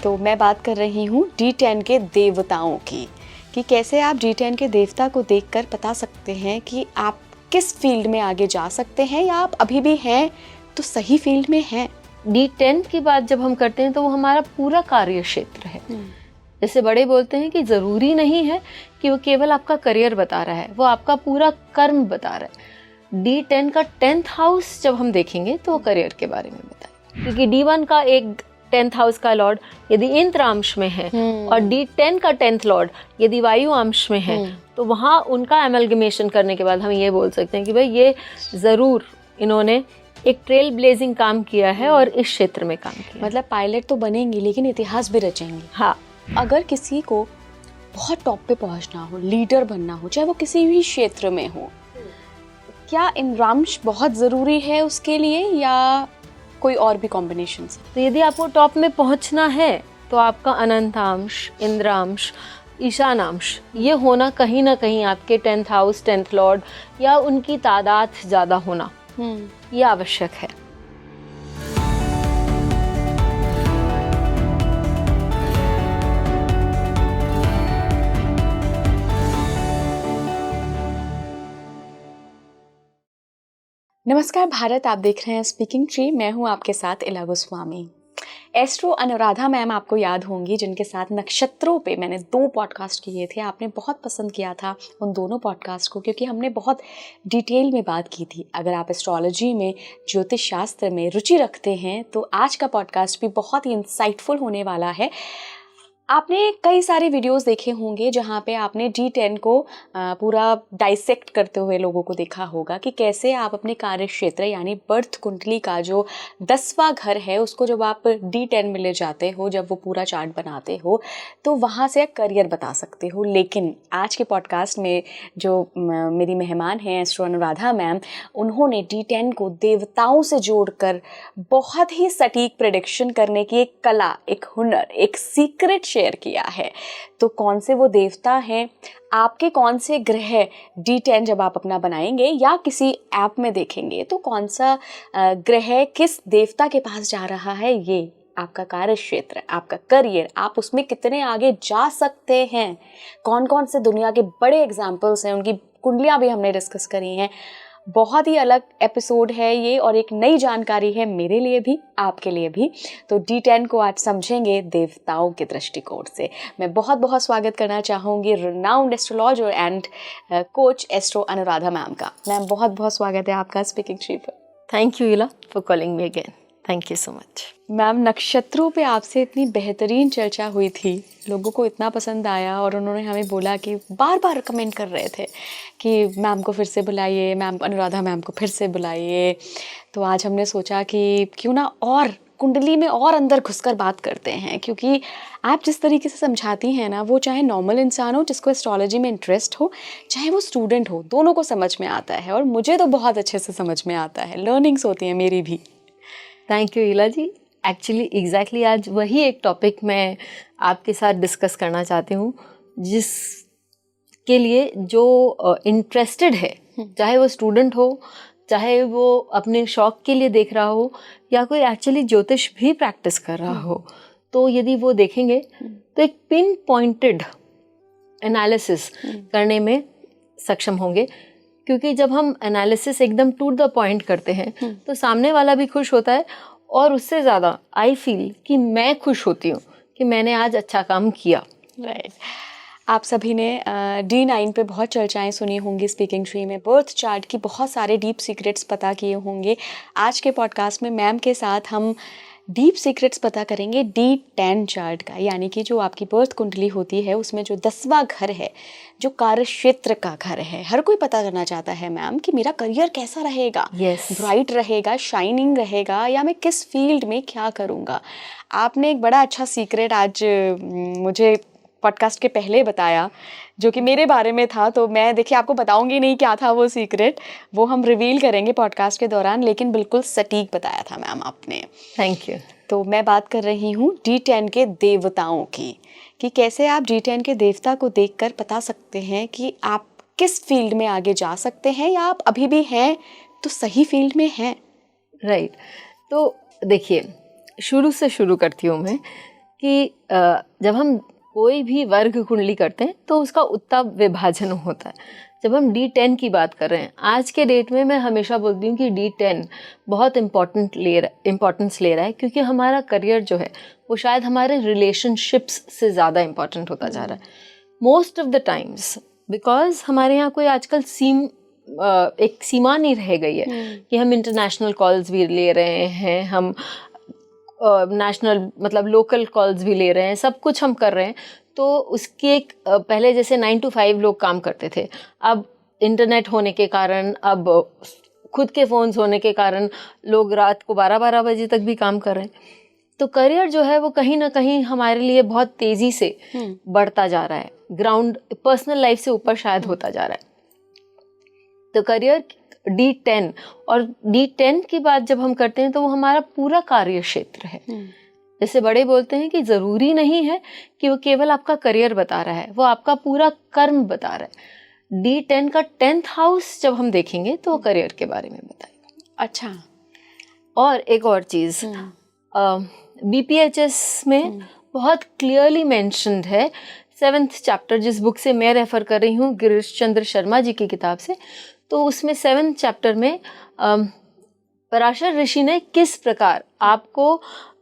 तो मैं बात कर रही हूँ D10 के देवताओं की, कि कैसे आप D10 के देवता को देखकर बता सकते हैं कि आप किस फील्ड में आगे जा सकते हैं, या आप अभी भी हैं तो सही फील्ड में हैं। D10 की बात जब हम करते हैं तो वो हमारा पूरा कार्य क्षेत्र है। जैसे बड़े बोलते हैं कि ज़रूरी नहीं है कि वो केवल आपका करियर बता रहा है, वो आपका पूरा कर्म बता रहा है। D10 का 10th हाउस जब हम देखेंगे तो वो करियर के बारे में बताएगा, क्योंकि D1 का एक 10th हाउस का लॉर्ड यदि इंद्र अंश में है और D10 का 10th लॉर्ड यदि वायु अंश में है, तो वहाँ उनका एमलगमेशन करने के बाद हम ये बोल सकते हैं कि भाई ये ज़रूर इन्होंने एक ट्रेल ब्लेजिंग काम किया है और इस क्षेत्र में काम किया। मतलब पायलट तो बनेंगे लेकिन इतिहास भी रचेंगे। हाँ, अगर किसी को बहुत टॉप पे पहुंचना हो, लीडर बनना हो, चाहे वो किसी भी क्षेत्र में हो, क्या इंद्रांश बहुत ज़रूरी है उसके लिए या कोई और भी कॉम्बिनेशन? तो यदि आपको टॉप में पहुंचना है तो आपका अनंतांश, इंद्रांश, ईशानांश ये होना कहीं ना कहीं आपके 10th हाउस, 10th लॉर्ड या उनकी तादाद ज़्यादा होना ये आवश्यक है। नमस्कार भारत, आप देख रहे हैं स्पीकिंग ट्री। मैं हूं आपके साथ इला गोस्वामी। एस्ट्रो अनुराधा मैम आपको याद होंगी, जिनके साथ नक्षत्रों पे मैंने 2 पॉडकास्ट किए थे। आपने बहुत पसंद किया था उन दोनों पॉडकास्ट को, क्योंकि हमने बहुत डिटेल में बात की थी। अगर आप एस्ट्रोलॉजी में, ज्योतिष शास्त्र में रुचि रखते हैं तो आज का पॉडकास्ट भी बहुत ही इंसाइटफुल होने वाला है। आपने कई सारे वीडियोस देखे होंगे जहाँ पे आपने D10 को पूरा डाइसेक्ट करते हुए लोगों को देखा होगा कि कैसे आप अपने कार्य क्षेत्र यानी बर्थ कुंडली का जो 10वां घर है उसको जब आप D10 में ले जाते हो, जब वो पूरा चार्ट बनाते हो, तो वहाँ से करियर बता सकते हो। लेकिन आज के पॉडकास्ट में जो मेरी मेहमान हैं एस्ट्रो अनुराधा मैम, उन्होंने D10 को देवताओं से जोड़कर बहुत ही सटीक प्रेडिक्शन करने की एक कला, एक हुनर, एक सीक्रेट शेयर किया है। तो कौन से वो देवता हैं, आपके कौन से ग्रह D10 जब आप अपना बनाएंगे या किसी ऐप में देखेंगे तो कौन सा ग्रह किस देवता के पास जा रहा है, ये आपका कार्य क्षेत्र, आपका करियर, आप उसमें कितने आगे जा सकते हैं, कौन कौन से दुनिया के बड़े एग्जाम्पल्स हैं, उनकी कुंडलियाँ भी हमने डिस्कस करी हैं। बहुत ही अलग एपिसोड है ये और एक नई जानकारी है मेरे लिए भी, आपके लिए भी। तो D10 को आज समझेंगे देवताओं के दृष्टिकोण से। मैं बहुत बहुत स्वागत करना चाहूँगी renowned astrologer and coach astro Anuradha ma'am का। मैम बहुत बहुत स्वागत है आपका स्पीकिंग ट्री पर। थैंक यू इला for calling me again. Thank you so much. Ma'am, नक्षत्रों पे आपसे इतनी बेहतरीन चर्चा हुई थी, लोगों को इतना पसंद आया और उन्होंने हमें बोला कि बार बार कमेंट कर रहे थे कि मैम को फिर से बुलाइए, मैम अनुराधा मैम को फिर से बुलाइए। तो आज हमने सोचा कि क्यों ना और कुंडली में और अंदर घुसकर बात करते हैं, क्योंकि आप जिस तरीके से समझाती हैं ना, वो चाहे नॉर्मल इंसान हो जिसको एस्ट्रोलॉजी में इंटरेस्ट हो, चाहे वो स्टूडेंट हो, दोनों को समझ में आता है। और मुझे तो बहुत अच्छे से समझ में आता है, लर्निंग्स होती हैं मेरी भी। थैंक यू इला जी। एक्चुअली एग्जैक्टली आज वही एक टॉपिक मैं आपके साथ डिस्कस करना चाहती हूँ, जिसके लिए जो इंटरेस्टेड है, चाहे वो स्टूडेंट हो, चाहे वो अपने शौक के लिए देख रहा हो, या कोई एक्चुअली ज्योतिष भी प्रैक्टिस कर रहा हो, तो यदि वो देखेंगे तो एक पिन पॉइंटेड एनालिसिस करने में सक्षम होंगे। क्योंकि जब हम एनालिसिस एकदम टू द पॉइंट करते हैं तो सामने वाला भी खुश होता है, और उससे ज़्यादा आई फील कि मैं खुश होती हूँ कि मैंने आज अच्छा काम किया। राइट। आप सभी ने D9 पे बहुत चर्चाएं सुनी होंगी स्पीकिंग ट्री में, बर्थ चार्ट की बहुत सारे डीप सीक्रेट्स पता किए होंगे। आज के पॉडकास्ट में मैम के साथ हम डीप सीक्रेट्स पता करेंगे D10 चार्ट का, यानी कि जो आपकी बर्थ कुंडली होती है उसमें जो 10वां घर है, जो कार्य क्षेत्र का घर है। हर कोई पता करना चाहता है मैम कि मेरा करियर कैसा रहेगा, ब्राइट रहेगा, शाइनिंग रहेगा, या मैं किस फील्ड में क्या करूँगा। आपने एक बड़ा अच्छा सीक्रेट आज मुझे पॉडकास्ट के पहले बताया, जो कि मेरे बारे में था। तो मैं देखिए आपको बताऊंगी नहीं क्या था वो सीक्रेट, वो हम रिवील करेंगे पॉडकास्ट के दौरान, लेकिन बिल्कुल सटीक बताया था मैम आपने। Thank you. तो मैं बात कर रही हूँ D10 के देवताओं की, कि कैसे आप D10 के देवता को देखकर बता सकते हैं कि आप किस फील्ड में आगे जा सकते हैं, या आप अभी भी हैं तो सही फील्ड में हैं। राइट। तो देखिए, शुरू से शुरू करती हूँ मैं कि जब हम कोई भी वर्ग कुंडली करते हैं तो उसका उतना विभाजन होता है। जब हम D10 की बात कर रहे हैं आज के डेट में, मैं हमेशा बोलती हूँ कि D10 बहुत इम्पोर्टेंस ले रहा है, क्योंकि हमारा करियर जो है वो शायद हमारे रिलेशनशिप्स से ज़्यादा इम्पोर्टेंट होता जा रहा है most of the times, because हमारे यहाँ कोई आजकल एक सीमा नहीं रह गई है कि हम इंटरनेशनल कॉल्स भी ले रहे हैं, हम नेशनल मतलब लोकल कॉल्स भी ले रहे हैं, सब कुछ हम कर रहे हैं। तो उसकी एक पहले जैसे 9 to 5 लोग काम करते थे, अब इंटरनेट होने के कारण, अब खुद के फ़ोन्स होने के कारण लोग रात को 12-12 बजे तक भी काम कर रहे हैं। तो करियर जो है वो कहीं ना कहीं हमारे लिए बहुत तेज़ी से बढ़ता जा रहा है, ग्राउंड पर्सनल लाइफ से ऊपर शायद होता जा रहा है। तो करियर D10, और D10 की बात जब हम करते हैं तो वो हमारा पूरा कार्य क्षेत्र है। जैसे बड़े बोलते हैं कि ज़रूरी नहीं है कि वो केवल आपका करियर बता रहा है, वो आपका पूरा कर्म बता रहा है। D10 का 10th हाउस जब हम देखेंगे तो वो करियर के बारे में बताएगा। अच्छा, और एक और चीज़, BPHS में बहुत क्लियरली मेंशन्ड है, 7th चैप्टर, जिस बुक से मैं रेफ़र कर रही हूँ गिरीश चंद्र शर्मा जी की किताब से, तो उसमें 7th चैप्टर में पराशर ऋषि ने किस प्रकार आपको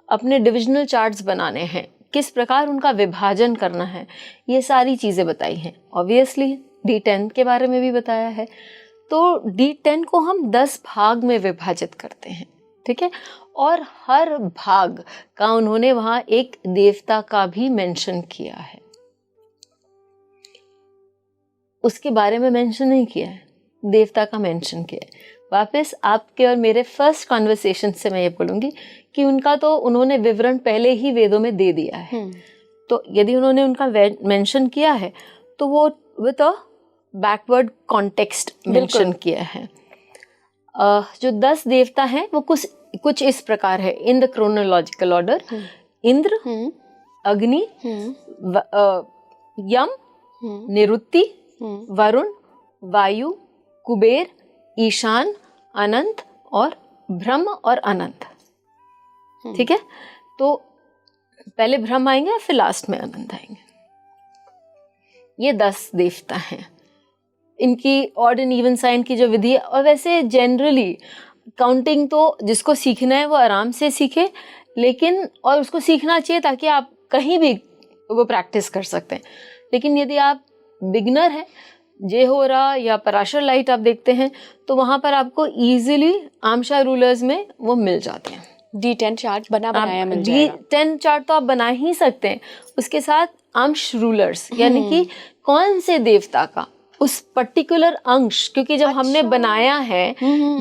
अपने डिविजनल चार्ट्स बनाने हैं, किस प्रकार उनका विभाजन करना है, ये सारी चीज़ें बताई हैं। ऑब्वियसली D10 के बारे में भी बताया है। तो D10 को हम 10 भाग में विभाजित करते हैं, ठीक है, और हर भाग का उन्होंने वहाँ एक देवता का भी मेंशन किया है, उसके बारे में मेंशन नहीं किया है, देवता का मेंशन किया है। वापस आपके और मेरे फर्स्ट कॉन्वर्सेशन से मैं ये बोलूँगी कि उनका तो उन्होंने विवरण पहले ही वेदों में दे दिया है। तो यदि उन्होंने उनका मेंशन किया है तो वो with a backward context mention किया है। जो 10 देवता हैं वो कुछ इस प्रकार है in the chronological order: Indra, अग्नि, यम, निरुति, वरुण, वायु, कुबेर, ईशान, अनंत और ब्रह्म और अनंत। ठीक है, तो पहले ब्रह्म आएंगे और फिर लास्ट में अनंत आएंगे। ये 10 देवता हैं। इनकी ऑड एंड इवन साइन की जो विधि है, और वैसे जनरली काउंटिंग तो जिसको सीखना है वो आराम से सीखे, लेकिन और उसको सीखना चाहिए ताकि आप कहीं भी वो प्रैक्टिस कर सकते हैं। लेकिन यदि आप बिगनर हैं, जेहोरा या पराशर लाइट आप देखते हैं, तो वहाँ पर आपको इजीली आमशा रूलर्स में वो मिल जाते हैं। D10 चार्ट बनाया मिल जाएगा। D10 चार्ट तो आप बना ही सकते हैं, उसके साथ अंश रूलर्स, यानी कि कौन से देवता का उस पर्टिकुलर अंश, क्योंकि जब हमने बनाया है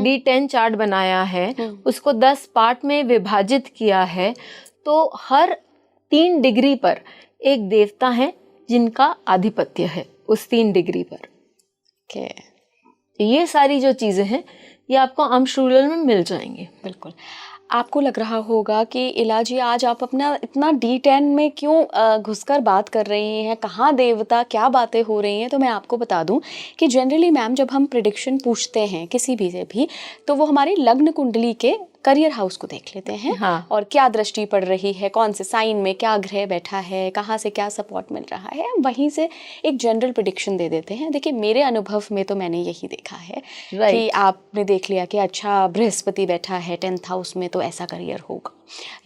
D10 चार्ट बनाया है, उसको 10 पार्ट में विभाजित किया है, तो हर 3 डिग्री पर एक देवता है जिनका आधिपत्य है उस 3 डिग्री पर। ये सारी जो चीजें हैं ये आपको अंश रूलर में मिल जाएंगे। बिल्कुल। आपको लग रहा होगा कि इला जी आज आप अपना इतना D10 में क्यों घुसकर बात कर रही हैं, कहाँ देवता, क्या बातें हो रही हैं। तो मैं आपको बता दूं कि जनरली मैम जब हम प्रेडिक्शन पूछते हैं किसी भी से भी, तो वो हमारी लग्न कुंडली के करियर हाउस को देख लेते हैं। हाँ। और क्या दृष्टि पड़ रही है, कौन से साइन में क्या ग्रह बैठा है, कहाँ से क्या सपोर्ट मिल रहा है, वहीं से एक जनरल प्रेडिक्शन दे देते हैं। देखिए मेरे अनुभव में तो मैंने यही देखा है कि आपने देख लिया कि अच्छा बृहस्पति बैठा है 10th हाउस में तो ऐसा करियर होगा,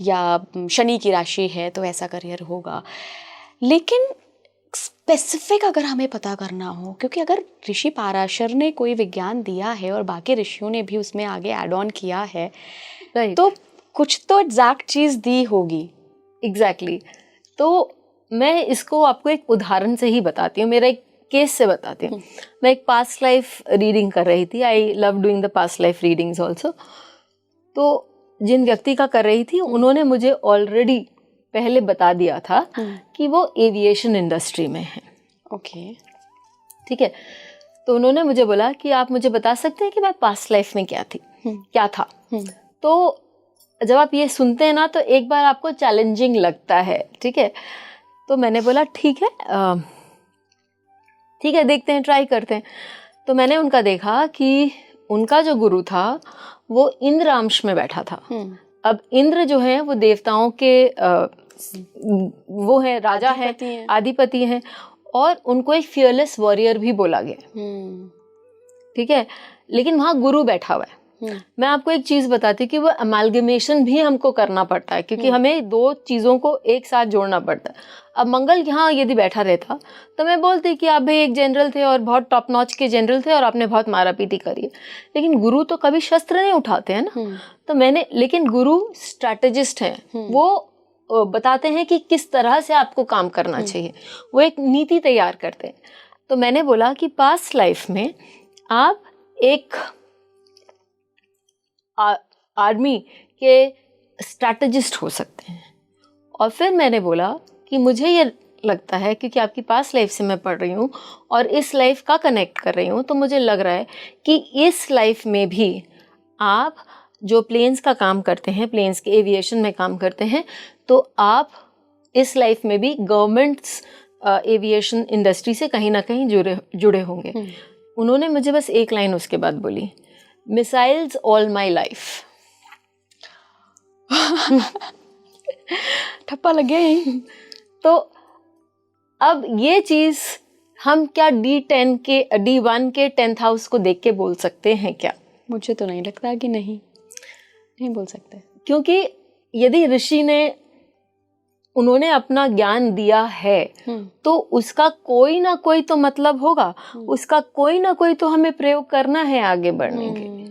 या शनि की राशि है तो ऐसा करियर होगा। लेकिन स्पेसिफिक अगर हमें पता करना हो, क्योंकि अगर ऋषि पाराशर ने कोई विज्ञान दिया है और बाकी ऋषियों ने भी उसमें आगे ऐड ऑन किया है, तो कुछ तो एग्जैक्ट चीज़ दी होगी। एग्जैक्टली। तो मैं इसको आपको एक उदाहरण से ही बताती हूँ, मेरा एक केस से बताती हूँ। मैं एक पास्ट लाइफ रीडिंग कर रही थी, I love doing the past life readings also. तो जिन व्यक्ति का कर रही थी उन्होंने मुझे ऑलरेडी पहले बता दिया था कि वो एविएशन इंडस्ट्री में है। ओके, ठीक है। तो उन्होंने मुझे बोला कि आप मुझे बता सकते हैं कि मैं पास्ट लाइफ में क्या था। तो जब आप ये सुनते हैं ना तो एक बार आपको चैलेंजिंग लगता है, ठीक है। तो मैंने बोला ठीक है देखते हैं, ट्राई करते हैं। तो मैंने उनका देखा कि उनका जो गुरु था वो इंद्र अंश में बैठा था। अब इंद्र जो है वो देवताओं के वो है राजा है, आधिपति हैं, और उनको एक फियरलेस वॉरियर भी बोला गया। ठीक है, लेकिन वहाँ गुरु बैठा हुआ है। मैं आपको एक चीज बताती हूँ कि वो अमालगमेशन भी हमको करना पड़ता है, क्योंकि हमें दो चीजों को एक साथ जोड़ना पड़ता है। अब मंगल यहाँ यदि बैठा रहता तो मैं बोलती कि आप भाई एक जनरल थे और बहुत टॉप नॉच के जनरल थे और आपने बहुत मारा पीटी करी है, लेकिन गुरु तो कभी शस्त्र नहीं उठाते हैं ना। तो मैंने, लेकिन गुरु स्ट्रैटेजिस्ट हैं, वो बताते हैं कि किस तरह से आपको काम करना चाहिए, वो एक नीति तैयार करते हैं। तो मैंने बोला कि पास्ट लाइफ में आप एक आर्मी के स्ट्रैटेजिस्ट हो सकते हैं। और फिर मैंने बोला कि मुझे ये लगता है, क्योंकि आपकी पास्ट लाइफ से मैं पढ़ रही हूँ और इस लाइफ का कनेक्ट कर रही हूँ, तो मुझे लग रहा है कि इस लाइफ में भी आप जो प्लेन्स का काम करते हैं, प्लेन्स के एविएशन में काम करते हैं, तो आप इस लाइफ में भी गवर्नमेंट्स एविएशन इंडस्ट्री से कहीं ना कहीं जुड़े होंगे। उन्होंने मुझे बस एक लाइन उसके बाद बोली, मिसाइल्स ऑल माई लाइफ। ठप्पा लग गया यही। तो अब ये चीज हम क्या D1 के 10th हाउस को देख के बोल सकते हैं क्या? मुझे तो नहीं लगता कि नहीं बोल सकते, क्योंकि यदि ऋषि ने, उन्होंने अपना ज्ञान दिया है तो उसका कोई ना कोई तो मतलब होगा, उसका कोई ना कोई तो हमें प्रयोग करना है आगे बढ़ने के लिए।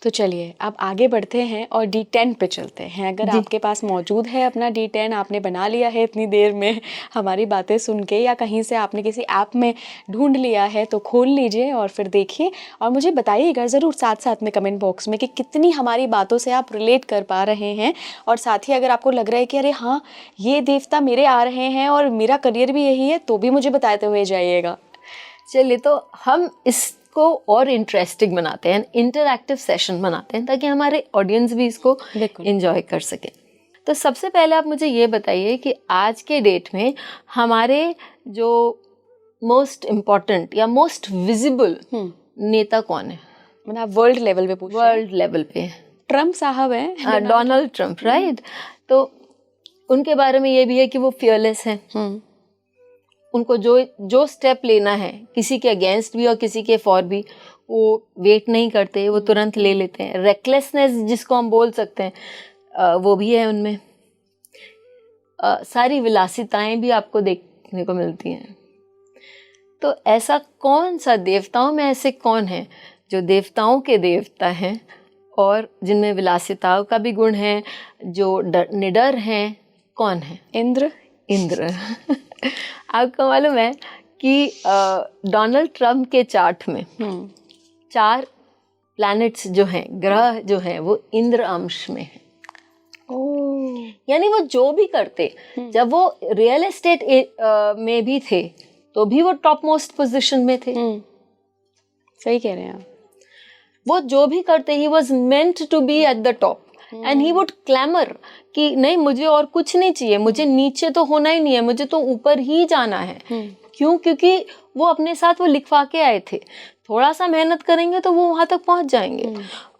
तो चलिए अब आगे बढ़ते हैं और D10 पे चलते हैं। अगर आपके पास मौजूद है अपना D10, आपने बना लिया है इतनी देर में हमारी बातें सुन के, या कहीं से आपने किसी ऐप में ढूंढ लिया है, तो खोल लीजिए और फिर देखिए और मुझे बताइएगा ज़रूर साथ साथ में कमेंट बॉक्स में कि कितनी हमारी बातों से आप रिलेट कर पा रहे हैं। और साथ ही अगर आपको लग रहा है कि अरे हाँ ये देवता मेरे आ रहे हैं और मेरा करियर भी यही है, तो भी मुझे बताते हुए जाइएगा। चलिए, तो हम इसको और इंटरेस्टिंग बनाते हैं, इंटरैक्टिव सेशन बनाते हैं, ताकि हमारे ऑडियंस भी इसको एंजॉय कर सके। तो सबसे पहले आप मुझे ये बताइए कि आज के डेट में हमारे जो मोस्ट इम्पोर्टेंट या मोस्ट विजिबल नेता कौन है? मतलब वर्ल्ड लेवल पे पूछ, वर्ल्ड लेवल पे ट्रम्प साहब हैं, डोनाल्ड ट्रम्प, राइट। तो उनके बारे में ये भी है कि वो फियरलेस हैं। उनको जो स्टेप लेना है, किसी के अगेंस्ट भी और किसी के फॉर भी, वो वेट नहीं करते, वो तुरंत ले लेते हैं। रेकलेसनेस जिसको हम बोल सकते हैं, वो भी है उनमें। सारी विलासिताएं भी आपको देखने को मिलती हैं। तो ऐसा कौन सा, देवताओं में ऐसे कौन है जो देवताओं के देवता हैं और जिनमें विलासिताओं का भी गुण है, जो निडर हैं? कौन है? इंद्र। आपको मालूम है कि डोनाल्ड ट्रम्प के चार्ट में 4 प्लैनेट्स जो हैं, ग्रह जो हैं, वो इंद्र अंश में है। यानी वो जो भी करते, जब वो रियल एस्टेट में भी थे तो भी वो टॉप मोस्ट पोजीशन में थे। सही कह रहे हैं आप। वो जो भी करते, he was meant to be at the top and he would clamour कि नहीं, मुझे और कुछ नहीं चाहिए, मुझे नीचे तो होना ही नहीं है, मुझे तो ऊपर ही जाना है। क्यों? क्योंकि वो अपने साथ वो लिखवा के आए थे, थोड़ा सा मेहनत करेंगे तो वो वहां तक पहुंच जाएंगे।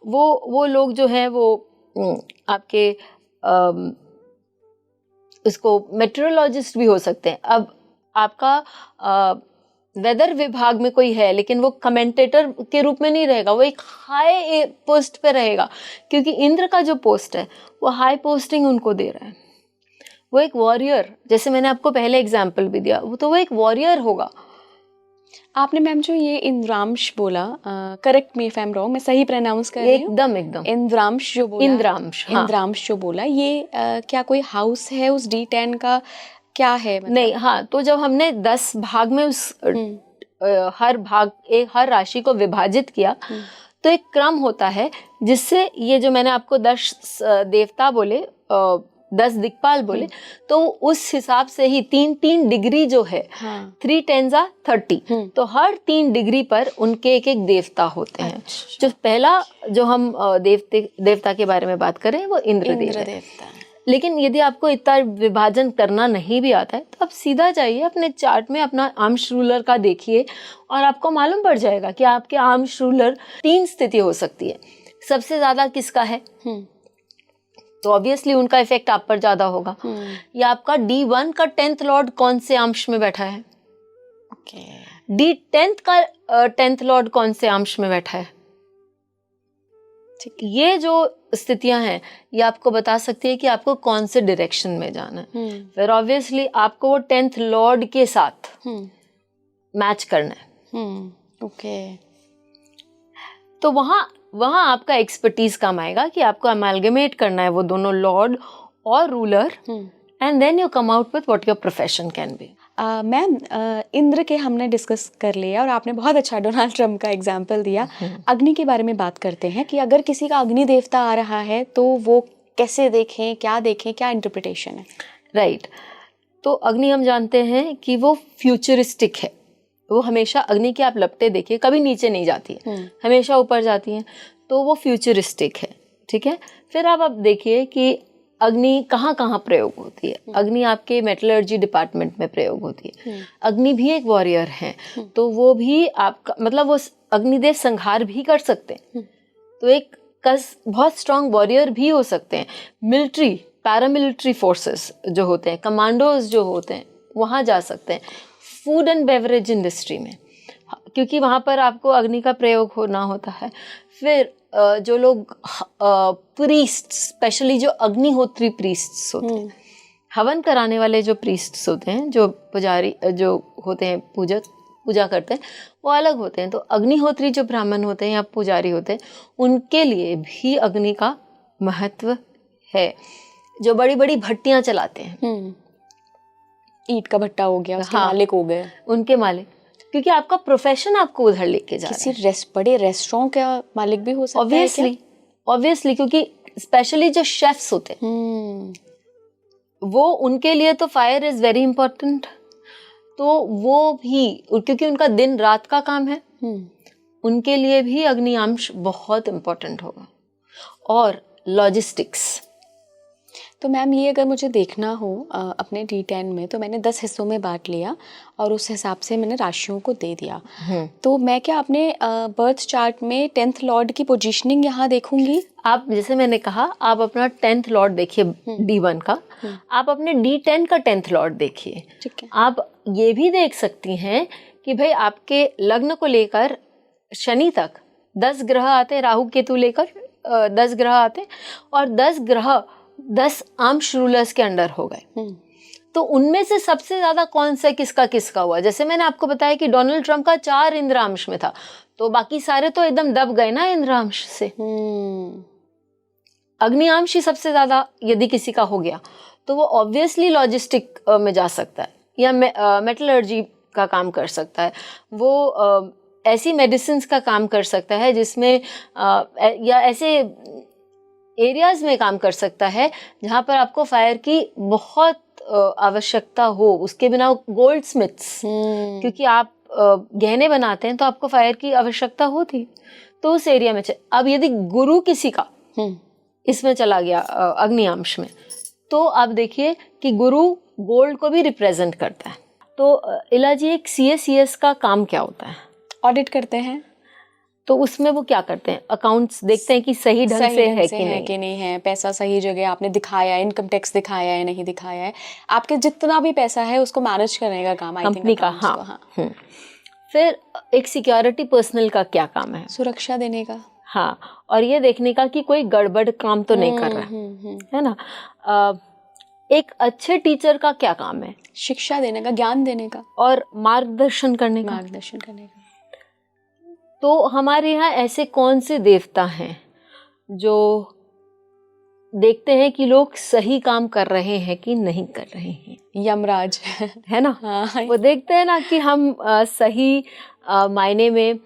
वो लोग जो है वो आपके उसको मेट्रोलॉजिस्ट भी हो सकते हैं। अब आपका वेदर विभाग में कोई है, लेकिन वो कमेंटेटर के रूप में नहीं रहेगा, वो एक हाई पोस्ट पे रहेगा, क्योंकि इंद्र का जो पोस्ट है वो हाई पोस्टिंग उनको दे रहा है। वो एक वॉरियर, जैसे मैंने आपको पहले एग्जाम्पल भी दिया, वो एक वॉरियर होगा। आपने मैम जो ये इंद्रांश बोला, correct me if I am wrong, मैं सही प्रोनाउंस कर रही हूँ? एकदम इंद्रांश जो बोला, इंद्रांश जो बोला, ये क्या कोई हाउस है उस D10 का, क्या है मतलब? नहीं, हाँ, तो जब हमने 10 भाग में उस हर राशि को विभाजित किया, तो एक क्रम होता है जिससे ये जो मैंने आपको 10 देवता बोले, 10 दिक्पाल बोले, तो उस हिसाब से ही 3 डिग्री जो है, 3 10 30, तो हर 3 डिग्री पर उनके एक देवता होते हैं। जो पहला जो हम देवता के बारे में बात करें वो इंद्र देवता। लेकिन यदि आपको इतना विभाजन करना नहीं भी आता है, तो आप सीधा जाइए अपने चार्ट में अपना आर्म्स रूलर का देखिए और आपको मालूम पड़ जाएगा कि आपके आर्म्स रूलर 3 स्थिति हो सकती है। सबसे ज्यादा किसका है? तो ऑब्वियसली उनका इफेक्ट आप पर ज्यादा होगा। या आपका D1 का 10th लॉर्ड कौन से अंश में बैठा है, D10 का 10th लॉर्ड कौन से अंश में बैठा है। ये जो स्थितियां हैं ये आपको बता सकती है कि आपको कौन से डायरेक्शन में जाना है। फिर ऑब्वियसली आपको वो 10th लॉर्ड के साथ मैच करना है। तो वहां आपका एक्सपर्टीज काम आएगा कि आपको अमेलगमेट करना है वो दोनों लॉर्ड और ruler, and then you come out with what your profession can be. Ma'am, Indra के हमने डिस्कस कर लिया और आपने बहुत अच्छा डोनाल्ड ट्रम्प का एग्जाम्पल दिया। अग्नि के बारे में बात करते हैं कि अगर किसी का अग्नि देवता आ रहा है तो वो कैसे देखें, क्या इंटरप्रिटेशन है? राइट। तो अग्नि हम जानते हैं कि वो फ्यूचरिस्टिक है। वो हमेशा अग्नि की आप लपटें देखिए, कभी नीचे नहीं जाती है, हमेशा ऊपर जाती हैं, तो वो फ्यूचरिस्टिक है। ठीक है। फिर आप देखिए कि अग्नि कहाँ कहाँ प्रयोग होती है। अग्नि आपके मेटलर्जी डिपार्टमेंट में प्रयोग होती है। अग्नि भी एक वॉरियर है, तो वो भी आपका मतलब वो अग्निदेव संहार भी कर सकते हैं, तो एक बहुत स्ट्रांग वॉरियर भी हो सकते हैं। मिलिट्री, पैरामिलिट्री फोर्सेस जो होते हैं, कमांडोज जो होते हैं, वहाँ जा सकते हैं। फूड एंड बेवरेज इंडस्ट्री में, क्योंकि वहाँ पर आपको अग्नि का प्रयोग होना होता है। फिर जो लोग प्रीस्ट, स्पेशली जो अग्निहोत्री प्रीस्ट्स होते हैं, हवन कराने वाले जो प्रीस्ट्स होते हैं, जो पुजारी जो होते हैं, पूजा करते हैं, वो अलग होते हैं। तो अग्निहोत्री जो ब्राह्मण होते हैं या पुजारी होते हैं, उनके लिए भी अग्नि का महत्व है। जो बड़ी बड़ी भट्टियां चलाते हैं, ईंट का भट्टा हो गया, उसके मालिक हो गए, उनके मालिक, क्योंकि आपका प्रोफेशन आपको उधर लेके जा रहा है। किसी बड़े रेस्टोरेंट का मालिक भी हो सकता है। ऑब्वियसली, क्योंकि स्पेशली जो शेफ्स होते हैं, वो उनके लिए तो फायर इज वेरी इंपॉर्टेंट। तो वो भी, क्योंकि उनका दिन रात का काम है, उनके लिए भी अग्नि अंश बहुत इंपॉर्टेंट होगा। और लॉजिस्टिक्स, तो मैम ये अगर मुझे देखना हो अपने D10 में, तो मैंने 10 हिस्सों में बांट लिया और उस हिसाब से मैंने राशियों को दे दिया। तो मैं क्या अपने बर्थ चार्ट में 10th लॉर्ड की पोजीशनिंग यहाँ देखूंगी? आप जैसे मैंने कहा, आप अपना 10th लॉर्ड देखिए D1 का, आप अपने D10 का 10th लॉर्ड देखिए। ठीक है। आप ये भी देख सकती हैं कि भाई आपके लग्न को लेकर शनि तक 10 ग्रह आते हैं, राहु केतु लेकर 10 ग्रह आते हैं, और 10 ग्रह 10 अंश रूलर्स के अंडर हो गए। तो उनमें से सबसे ज्यादा कौन सा किसका हुआ? जैसे मैंने आपको बताया कि डोनाल्ड ट्रम्प का 4 इंद्र अंश में था, तो बाकी सारे तो एकदम दब गए ना इंद्र अंश से। अग्नि अंश ही सबसे ज्यादा यदि किसी का हो गया, तो वो ऑब्वियसली लॉजिस्टिक में जा सकता है, या मेटलर्जी का काम कर सकता है, वो ऐसी मेडिसिन का काम कर सकता है जिसमें या ऐसे एरियाज में काम कर सकता है जहाँ पर आपको फायर की बहुत आवश्यकता हो। उसके बिना गोल्ड स्मिथ्स, क्योंकि आप गहने बनाते हैं तो आपको फायर की आवश्यकता होती, तो उस एरिया में अब यदि गुरु किसी का इसमें चला गया अग्नि अंश में, तो आप देखिए कि गुरु गोल्ड को भी रिप्रेजेंट करता है। तो इलाजी एक CA/CS का काम क्या होता है? ऑडिट करते हैं। तो उसमें वो क्या करते हैं? अकाउंट्स देखते हैं कि सही ढंग से है कि नहीं है, पैसा सही जगह आपने दिखाया है, इनकम टैक्स दिखाया है, नहीं दिखाया है, आपके जितना भी पैसा है उसको मैनेज करने का काम कंपनी का। हाँ। फिर एक सिक्योरिटी पर्सनल का क्या काम है? सुरक्षा देने का। हाँ, और ये देखने का कि कोई गड़बड़ काम तो नहीं कर रहा है ना। एक अच्छे टीचर का क्या काम है? शिक्षा देने का, ज्ञान देने का, और मार्गदर्शन करने का। तो हमारे यहाँ ऐसे कौन से देवता हैं जो देखते हैं कि लोग सही काम कर रहे हैं कि नहीं कर रहे हैं? यमराज है ना। हाँ। वो देखते हैं ना कि हम सही मायने में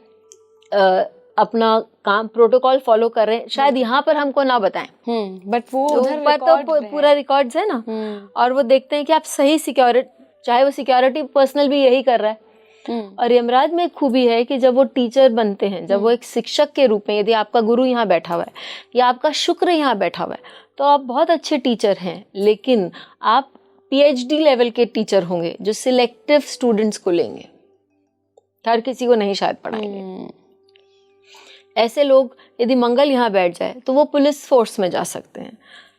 अपना काम प्रोटोकॉल फॉलो कर रहे हैं। शायद यहाँ पर हमको ना बताएं, बट वो उधर तो पूरा रिकॉर्ड्स है ना, और वो देखते हैं कि आप सही सिक्योरिटी, चाहे वो सिक्योरिटी पर्सनल भी यही कर रहा है। और यमराज में एक खूबी है कि जब वो टीचर बनते हैं, जब वो एक शिक्षक के रूप में, यदि आपका गुरु यहाँ बैठा हुआ है या आपका शुक्र यहाँ बैठा हुआ है, तो आप बहुत अच्छे टीचर हैं, लेकिन आप PhD लेवल के टीचर होंगे जो सिलेक्टिव स्टूडेंट्स को लेंगे, हर किसी को नहीं शायद पढ़ाएंगे। ऐसे लोग यदि मंगल यहाँ बैठ जाए तो वो पुलिस फोर्स में जा सकते हैं।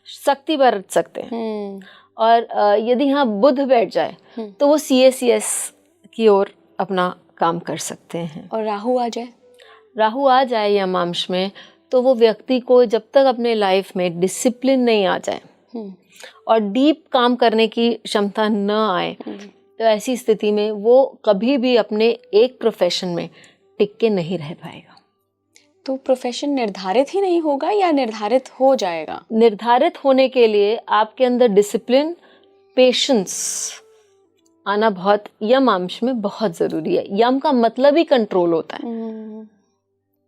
शक्ति बरत सकते हैं। और यदि यहाँ बुध बैठ जाए तो वो CACS की ओर अपना काम कर सकते हैं। और राहु आ जाए? राहु आ जाए यमांश में तो वो व्यक्ति को जब तक अपने लाइफ में डिसिप्लिन नहीं आ जाए और डीप काम करने की क्षमता न आए, तो ऐसी स्थिति में वो कभी भी अपने एक प्रोफेशन में टिक के नहीं रह पाएगा। तो प्रोफेशन निर्धारित ही नहीं होगा या निर्धारित हो जाएगा? निर्धारित होने के लिए आपके अंदर डिसिप्लिन, पेशेंस आना बहुत यम अंश में बहुत ज़रूरी है। यम का मतलब ही कंट्रोल होता है।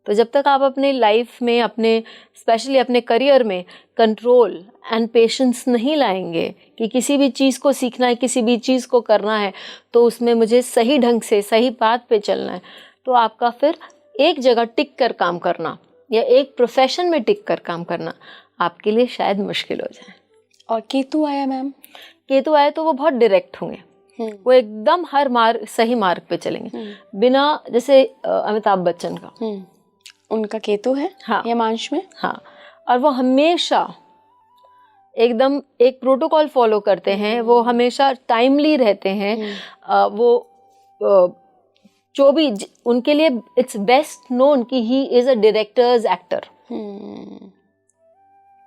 तो जब तक आप अपने लाइफ में, अपने स्पेशली अपने करियर में कंट्रोल एंड पेशेंस नहीं लाएंगे कि किसी भी चीज़ को सीखना है, किसी भी चीज़ को करना है तो उसमें मुझे सही ढंग से सही बात पे चलना है, तो आपका फिर एक जगह टिक कर काम करना या एक प्रोफेशन में टिक कर काम करना आपके लिए शायद मुश्किल हो जाए। और केतु आया मैम? केतु आए तो वो बहुत डायरेक्ट होंगे, वो एकदम हर सही मार्ग पे चलेंगे बिना, जैसे अमिताभ बच्चन का उनका केतु है हाँ यमांश में। हाँ, और वो हमेशा एकदम एक प्रोटोकॉल फॉलो करते हैं, वो हमेशा टाइमली रहते हैं। वो जो भी उनके लिए इट्स बेस्ट नोन कि he is a directors actor.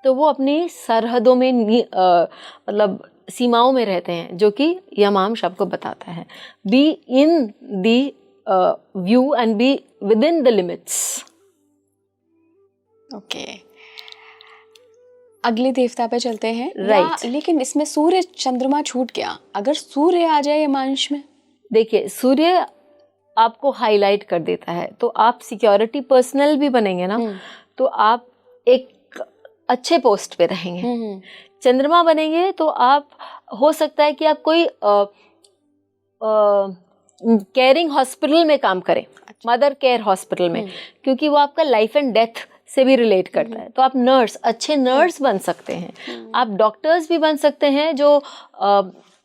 तो वो अपनी सरहदों में मतलब सीमाओं में रहते हैं, जो कि यमांश आपको बताता है be in the view and be with in the limits. Okay, अगले देवता पे चलते हैं। राइट। लेकिन इसमें सूर्य चंद्रमा छूट गया, अगर सूर्य आ जाए यमांश में? देखिए, सूर्य आपको हाईलाइट कर देता है, तो आप सिक्योरिटी पर्सनल भी बनेंगे ना, तो आप एक अच्छे पोस्ट पे रहेंगे। चंद्रमा बनेंगे तो आप, हो सकता है कि आप कोई केयरिंग हॉस्पिटल में काम करें, मदर केयर हॉस्पिटल में, क्योंकि वो आपका लाइफ एंड डेथ से भी रिलेट करता है। तो आप नर्स, अच्छे नर्स बन सकते हैं। आप डॉक्टर्स भी बन सकते हैं जो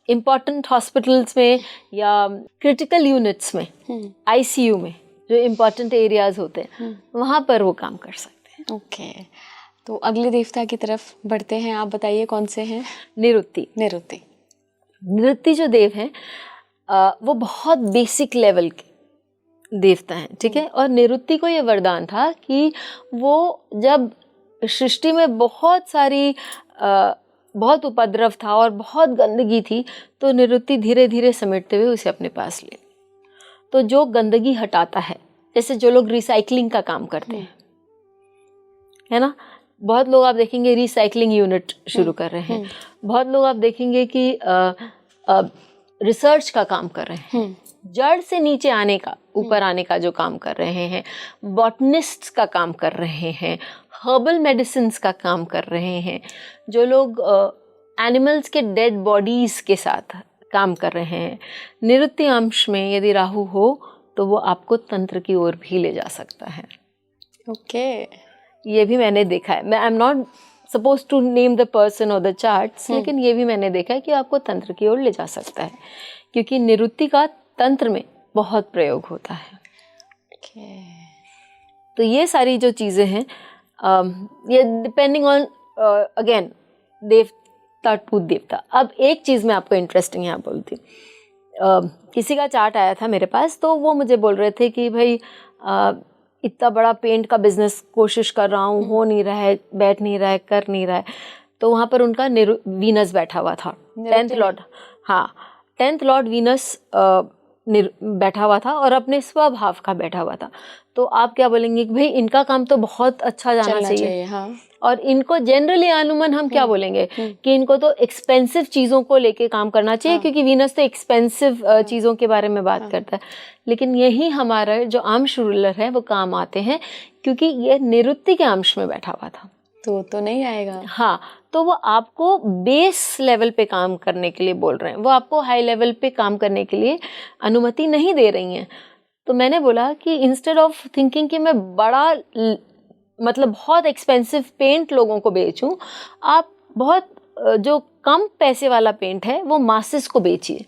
इम्पॉर्टेंट हॉस्पिटल्स में या क्रिटिकल यूनिट्स में, ICU में, जो इम्पॉर्टेंट एरियाज होते हैं वहाँ पर वो काम कर सकते हैं। ओके, तो अगले देवता की तरफ बढ़ते हैं। आप बताइए कौन से हैं? निरुक्ति। निरुक्ति। निरुक्ति जो देव हैं वो बहुत बेसिक लेवल के देवता हैं, ठीक है। और निरुक्ति को ये वरदान था कि वो जब सृष्टि में बहुत सारी बहुत उपद्रव था और बहुत गंदगी थी, तो निरुक्ति धीरे धीरे समेटते हुए उसे अपने पास ले। तो जो गंदगी हटाता है, जैसे जो लोग रिसाइकलिंग का काम करते हैं, है ना, बहुत लोग आप देखेंगे रिसाइकलिंग यूनिट शुरू कर रहे हैं। बहुत लोग आप देखेंगे कि रिसर्च का काम कर रहे हैं, जड़ से नीचे आने का, ऊपर आने का जो काम कर रहे हैं। बॉटनिस्ट का काम कर रहे हैं, हर्बल मेडिसिन्स का काम कर रहे हैं। जो लोग एनिमल्स के डेड बॉडीज के साथ काम कर रहे हैं। निरुक्ति अंश में यदि राहु हो तो वो आपको तंत्र की ओर भी ले जा सकता है। ओके, ये भी मैंने देखा है। मैं I am not suppose to name the person और द चार्ट्स, लेकिन ये भी मैंने देखा है कि आपको तंत्र की ओर ले जा सकता है, क्योंकि निरुक्ति का तंत्र में बहुत प्रयोग होता है। तो ये सारी जो चीज़ें हैं, ये डिपेंडिंग ऑन अगेन देवता टू देवता। अब एक चीज़ मैं आपको इंटरेस्टिंग यहाँ बोलती हूँ। किसी का चार्ट आया था मेरे पास, तो वो मुझे बोल रहे थे कि भाई इतना बड़ा पेंट का बिजनेस कोशिश कर रहा हूँ, हो नहीं रहा है, बैठ नहीं रहा है, कर नहीं रहा है। तो वहाँ पर उनका वीनस बैठा हुआ था, 10th लॉर्ड। हाँ, 10th लॉर्ड वीनस बैठा हुआ था और अपने स्वभाव का बैठा हुआ था। तो आप क्या बोलेंगे कि भाई इनका काम तो बहुत अच्छा जाना चाहिए। हाँ। और इनको जनरली अनुमान हम क्या बोलेंगे कि इनको तो एक्सपेंसिव चीज़ों को लेके काम करना चाहिए, हाँ। क्योंकि वीनस तो एक्सपेंसिव चीज़ों के बारे में बात करता है। लेकिन यही हमारा जो अंश रूलर है वो काम आते हैं, क्योंकि ये निरुक्ति के अंश में बैठा हुआ था। तो नहीं आएगा। हाँ, तो वो आपको बेस लेवल पे काम करने के लिए बोल रहे हैं, वो आपको हाई लेवल पे काम करने के लिए अनुमति नहीं दे रही हैं। तो मैंने बोला कि इंस्टेड ऑफ थिंकिंग कि मैं बड़ा मतलब बहुत एक्सपेंसिव पेंट लोगों को बेचूं, आप बहुत जो कम पैसे वाला पेंट है वो मासेस को बेचिए।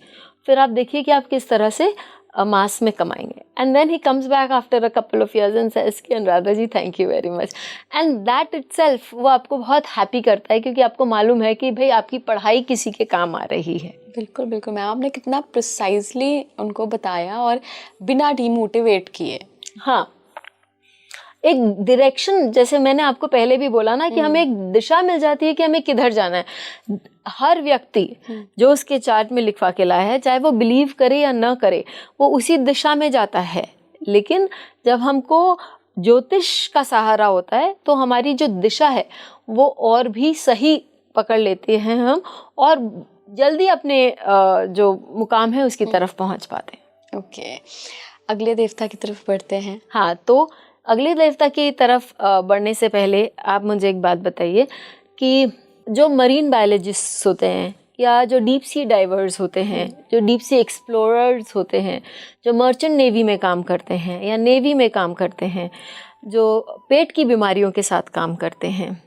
फिर आप देखिए कि आप किस तरह से मास में कमाएंगे. And then he comes back after a couple of years and says कि Anuradha ji thank you very much. And that itself वो आपको बहुत हैप्पी करता है, क्योंकि आपको मालूम है कि भाई आपकी पढ़ाई किसी के काम आ रही है. बिल्कुल बिल्कुल मैम, आपने कितना प्रिसाइजली उनको बताया और बिना डिमोटिवेट किए. हाँ, एक डायरेक्शन, जैसे मैंने आपको पहले भी बोला ना कि हमें एक दिशा मिल जाती है कि हमें किधर जाना है. हर व्यक्ति जो उसके चार्ट में लिखवा के लाया है, चाहे वो बिलीव करे या न करे, वो उसी दिशा में जाता है. लेकिन जब हमको ज्योतिष का सहारा होता है तो हमारी जो दिशा है वो और भी सही पकड़ लेते हैं हम, और जल्दी अपने जो मुकाम है उसकी तरफ पहुंच पाते हैं. ओके, अगले देवता की तरफ बढ़ते हैं. हाँ, तो अगले देवता की तरफ बढ़ने से पहले आप मुझे एक बात बताइए कि जो मरीन बायोलॉजिस्ट होते हैं, या जो डीप सी डाइवर्स होते हैं, जो डीप सी एक्सप्लोरर्स होते हैं, जो मर्चेंट नेवी में काम करते हैं या नेवी में काम करते हैं, जो पेट की बीमारियों के साथ काम करते हैं,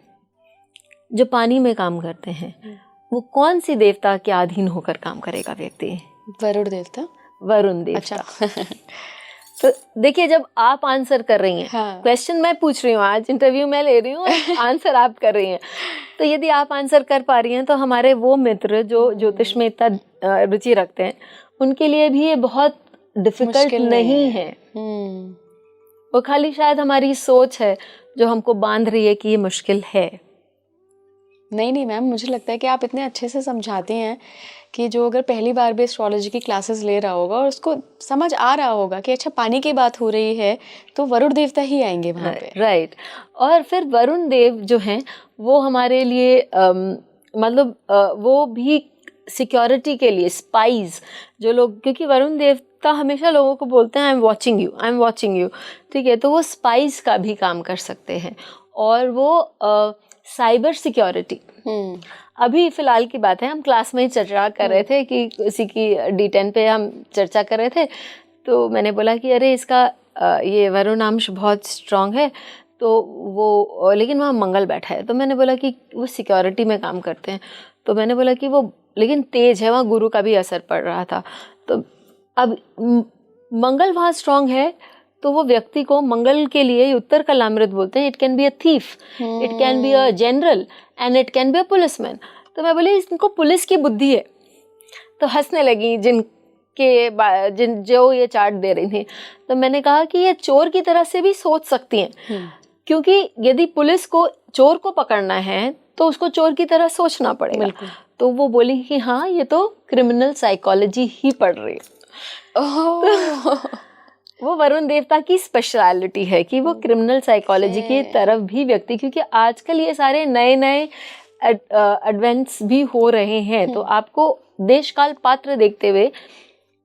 जो पानी में काम करते हैं, वो कौन सी देवता के अधीन होकर काम करेगा व्यक्ति? वरुण देवता. वरुण देवता. अच्छा. तो देखिए, जब आप आंसर कर रही हैं, हाँ. क्वेश्चन मैं पूछ रही हूँ, आज इंटरव्यू मैं ले रही हूँ, आंसर आप कर रही हैं, तो यदि आप आंसर कर पा रही हैं तो हमारे वो मित्र जो ज्योतिष में इतना रुचि रखते हैं, उनके लिए भी ये बहुत डिफिकल्ट नहीं है. वो खाली शायद हमारी सोच है जो हमको बांध रही है कि ये मुश्किल है. नहीं मैम, मुझे लगता है कि आप इतने अच्छे से समझाती हैं कि जो अगर पहली बार भी एस्ट्रोलॉजी की क्लासेस ले रहा होगा और उसको समझ आ रहा होगा कि अच्छा पानी की बात हो रही है तो वरुण देवता ही आएंगे वहाँ पे. राइट. और फिर वरुण देव जो हैं वो हमारे लिए मतलब वो भी सिक्योरिटी के लिए स्पाइज जो लोग, क्योंकि वरुण देवता हमेशा लोगों को बोलते हैं I am watching you, I am watching you. ठीक है, तो वो स्पाइज का भी काम कर सकते हैं. और वो साइबर सिक्योरिटी, अभी फिलहाल की बात है, हम क्लास में ही चर्चा कर रहे थे कि किसी की D10 पे हम चर्चा कर रहे थे, तो मैंने बोला कि अरे इसका ये वरुण अंश बहुत स्ट्रांग है, तो वो लेकिन वहाँ मंगल बैठा है. तो मैंने बोला कि वो सिक्योरिटी में काम करते हैं, तो मैंने बोला कि वो लेकिन तेज है, वहाँ गुरु का भी असर पड़ रहा था. तो अब मंगल वहाँ स्ट्रांग है तो वो व्यक्ति को मंगल के लिए उत्तर कलामृत बोलते हैं. It can be a thief, it can be a general and it can be a policeman. तो मैं बोली इनको पुलिस की बुद्धि है. तो हंसने लगी जो ये चार्ट दे रही थी. तो मैंने कहा कि ये चोर की तरह से भी सोच सकती हैं, क्योंकि यदि पुलिस को चोर को पकड़ना है तो उसको चोर की तरह सोचना पड़ेगा. तो वो बोली कि हाँ, ये तो क्रिमिनल साइकोलॉजी ही पढ़ रही है. वो वरुण देवता की स्पेशलिटी है कि वो क्रिमिनल साइकोलॉजी की तरफ भी व्यक्ति, क्योंकि आजकल ये सारे नए नए एडवेंट्स भी हो रहे हैं, तो आपको देश काल पात्र देखते हुए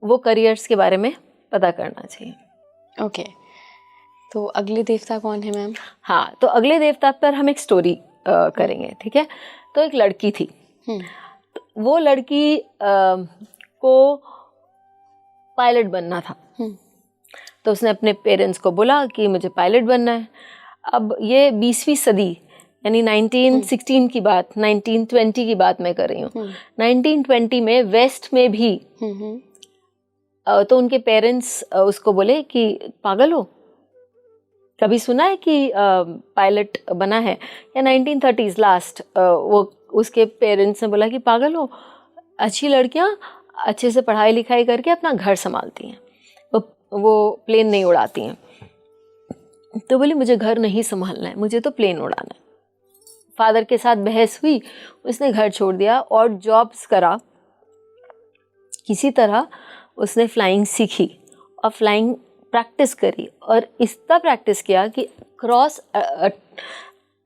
वो करियर्स के बारे में पता करना चाहिए. ओके, तो अगले देवता कौन है मैम? हाँ, तो अगले देवता पर हम एक स्टोरी करेंगे. ठीक है, तो एक लड़की थी. वो लड़की को पायलट बनना था. तो उसने अपने पेरेंट्स को बोला कि मुझे पायलट बनना है. अब ये 20वीं सदी यानी 1916 की बात, 1920 की बात मैं कर रही हूँ. 1920 में वेस्ट में भी तो उनके पेरेंट्स उसको बोले कि पागल हो, कभी सुना है कि पायलट बना है? या 1930s लास्ट वो उसके पेरेंट्स ने बोला कि पागल हो, अच्छी लड़कियाँ अच्छे से पढ़ाई लिखाई करके अपना घर संभालती हैं, वो प्लेन नहीं उड़ाती हैं. तो बोली मुझे घर नहीं संभालना है, मुझे तो प्लेन उड़ाना है. फादर के साथ बहस हुई, उसने घर छोड़ दिया और जॉब्स करा. किसी तरह उसने फ्लाइंग सीखी और फ्लाइंग प्रैक्टिस करी, और इतना प्रैक्टिस किया कि क्रॉस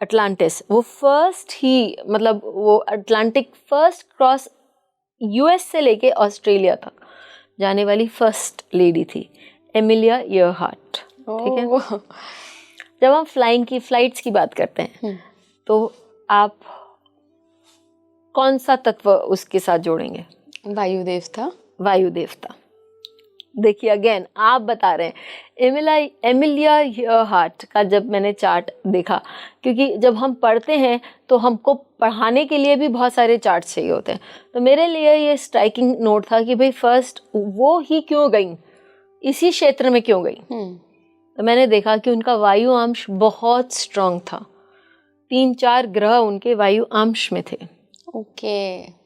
अटलांटिस, वो फर्स्ट ही मतलब वो अटलांटिक फर्स्ट क्रॉस US से लेके ऑस्ट्रेलिया तक जाने वाली फर्स्ट लेडी थी, एमिलिया ईयरहार्ट. ठीक है, जब हम फ्लाइंग की फ्लाइट्स की बात करते हैं तो आप कौन सा तत्व उसके साथ जोड़ेंगे? वायु देवता. वायु देवता. देखिए अगेन आप बता रहे हैं. एमिलिया ईयरहार्ट का जब मैंने चार्ट देखा, क्योंकि जब हम पढ़ते हैं तो हमको पढ़ाने के लिए भी बहुत सारे चार्ट चाहिए होते हैं, तो मेरे लिए ये स्ट्राइकिंग नोट था कि भाई फर्स्ट वो ही क्यों गई इसी क्षेत्र में क्यों गई? तो मैंने देखा कि उनका वायु अंश बहुत स्ट्रांग था, 3-4 ग्रह उनके वायु अंश में थे। ओके।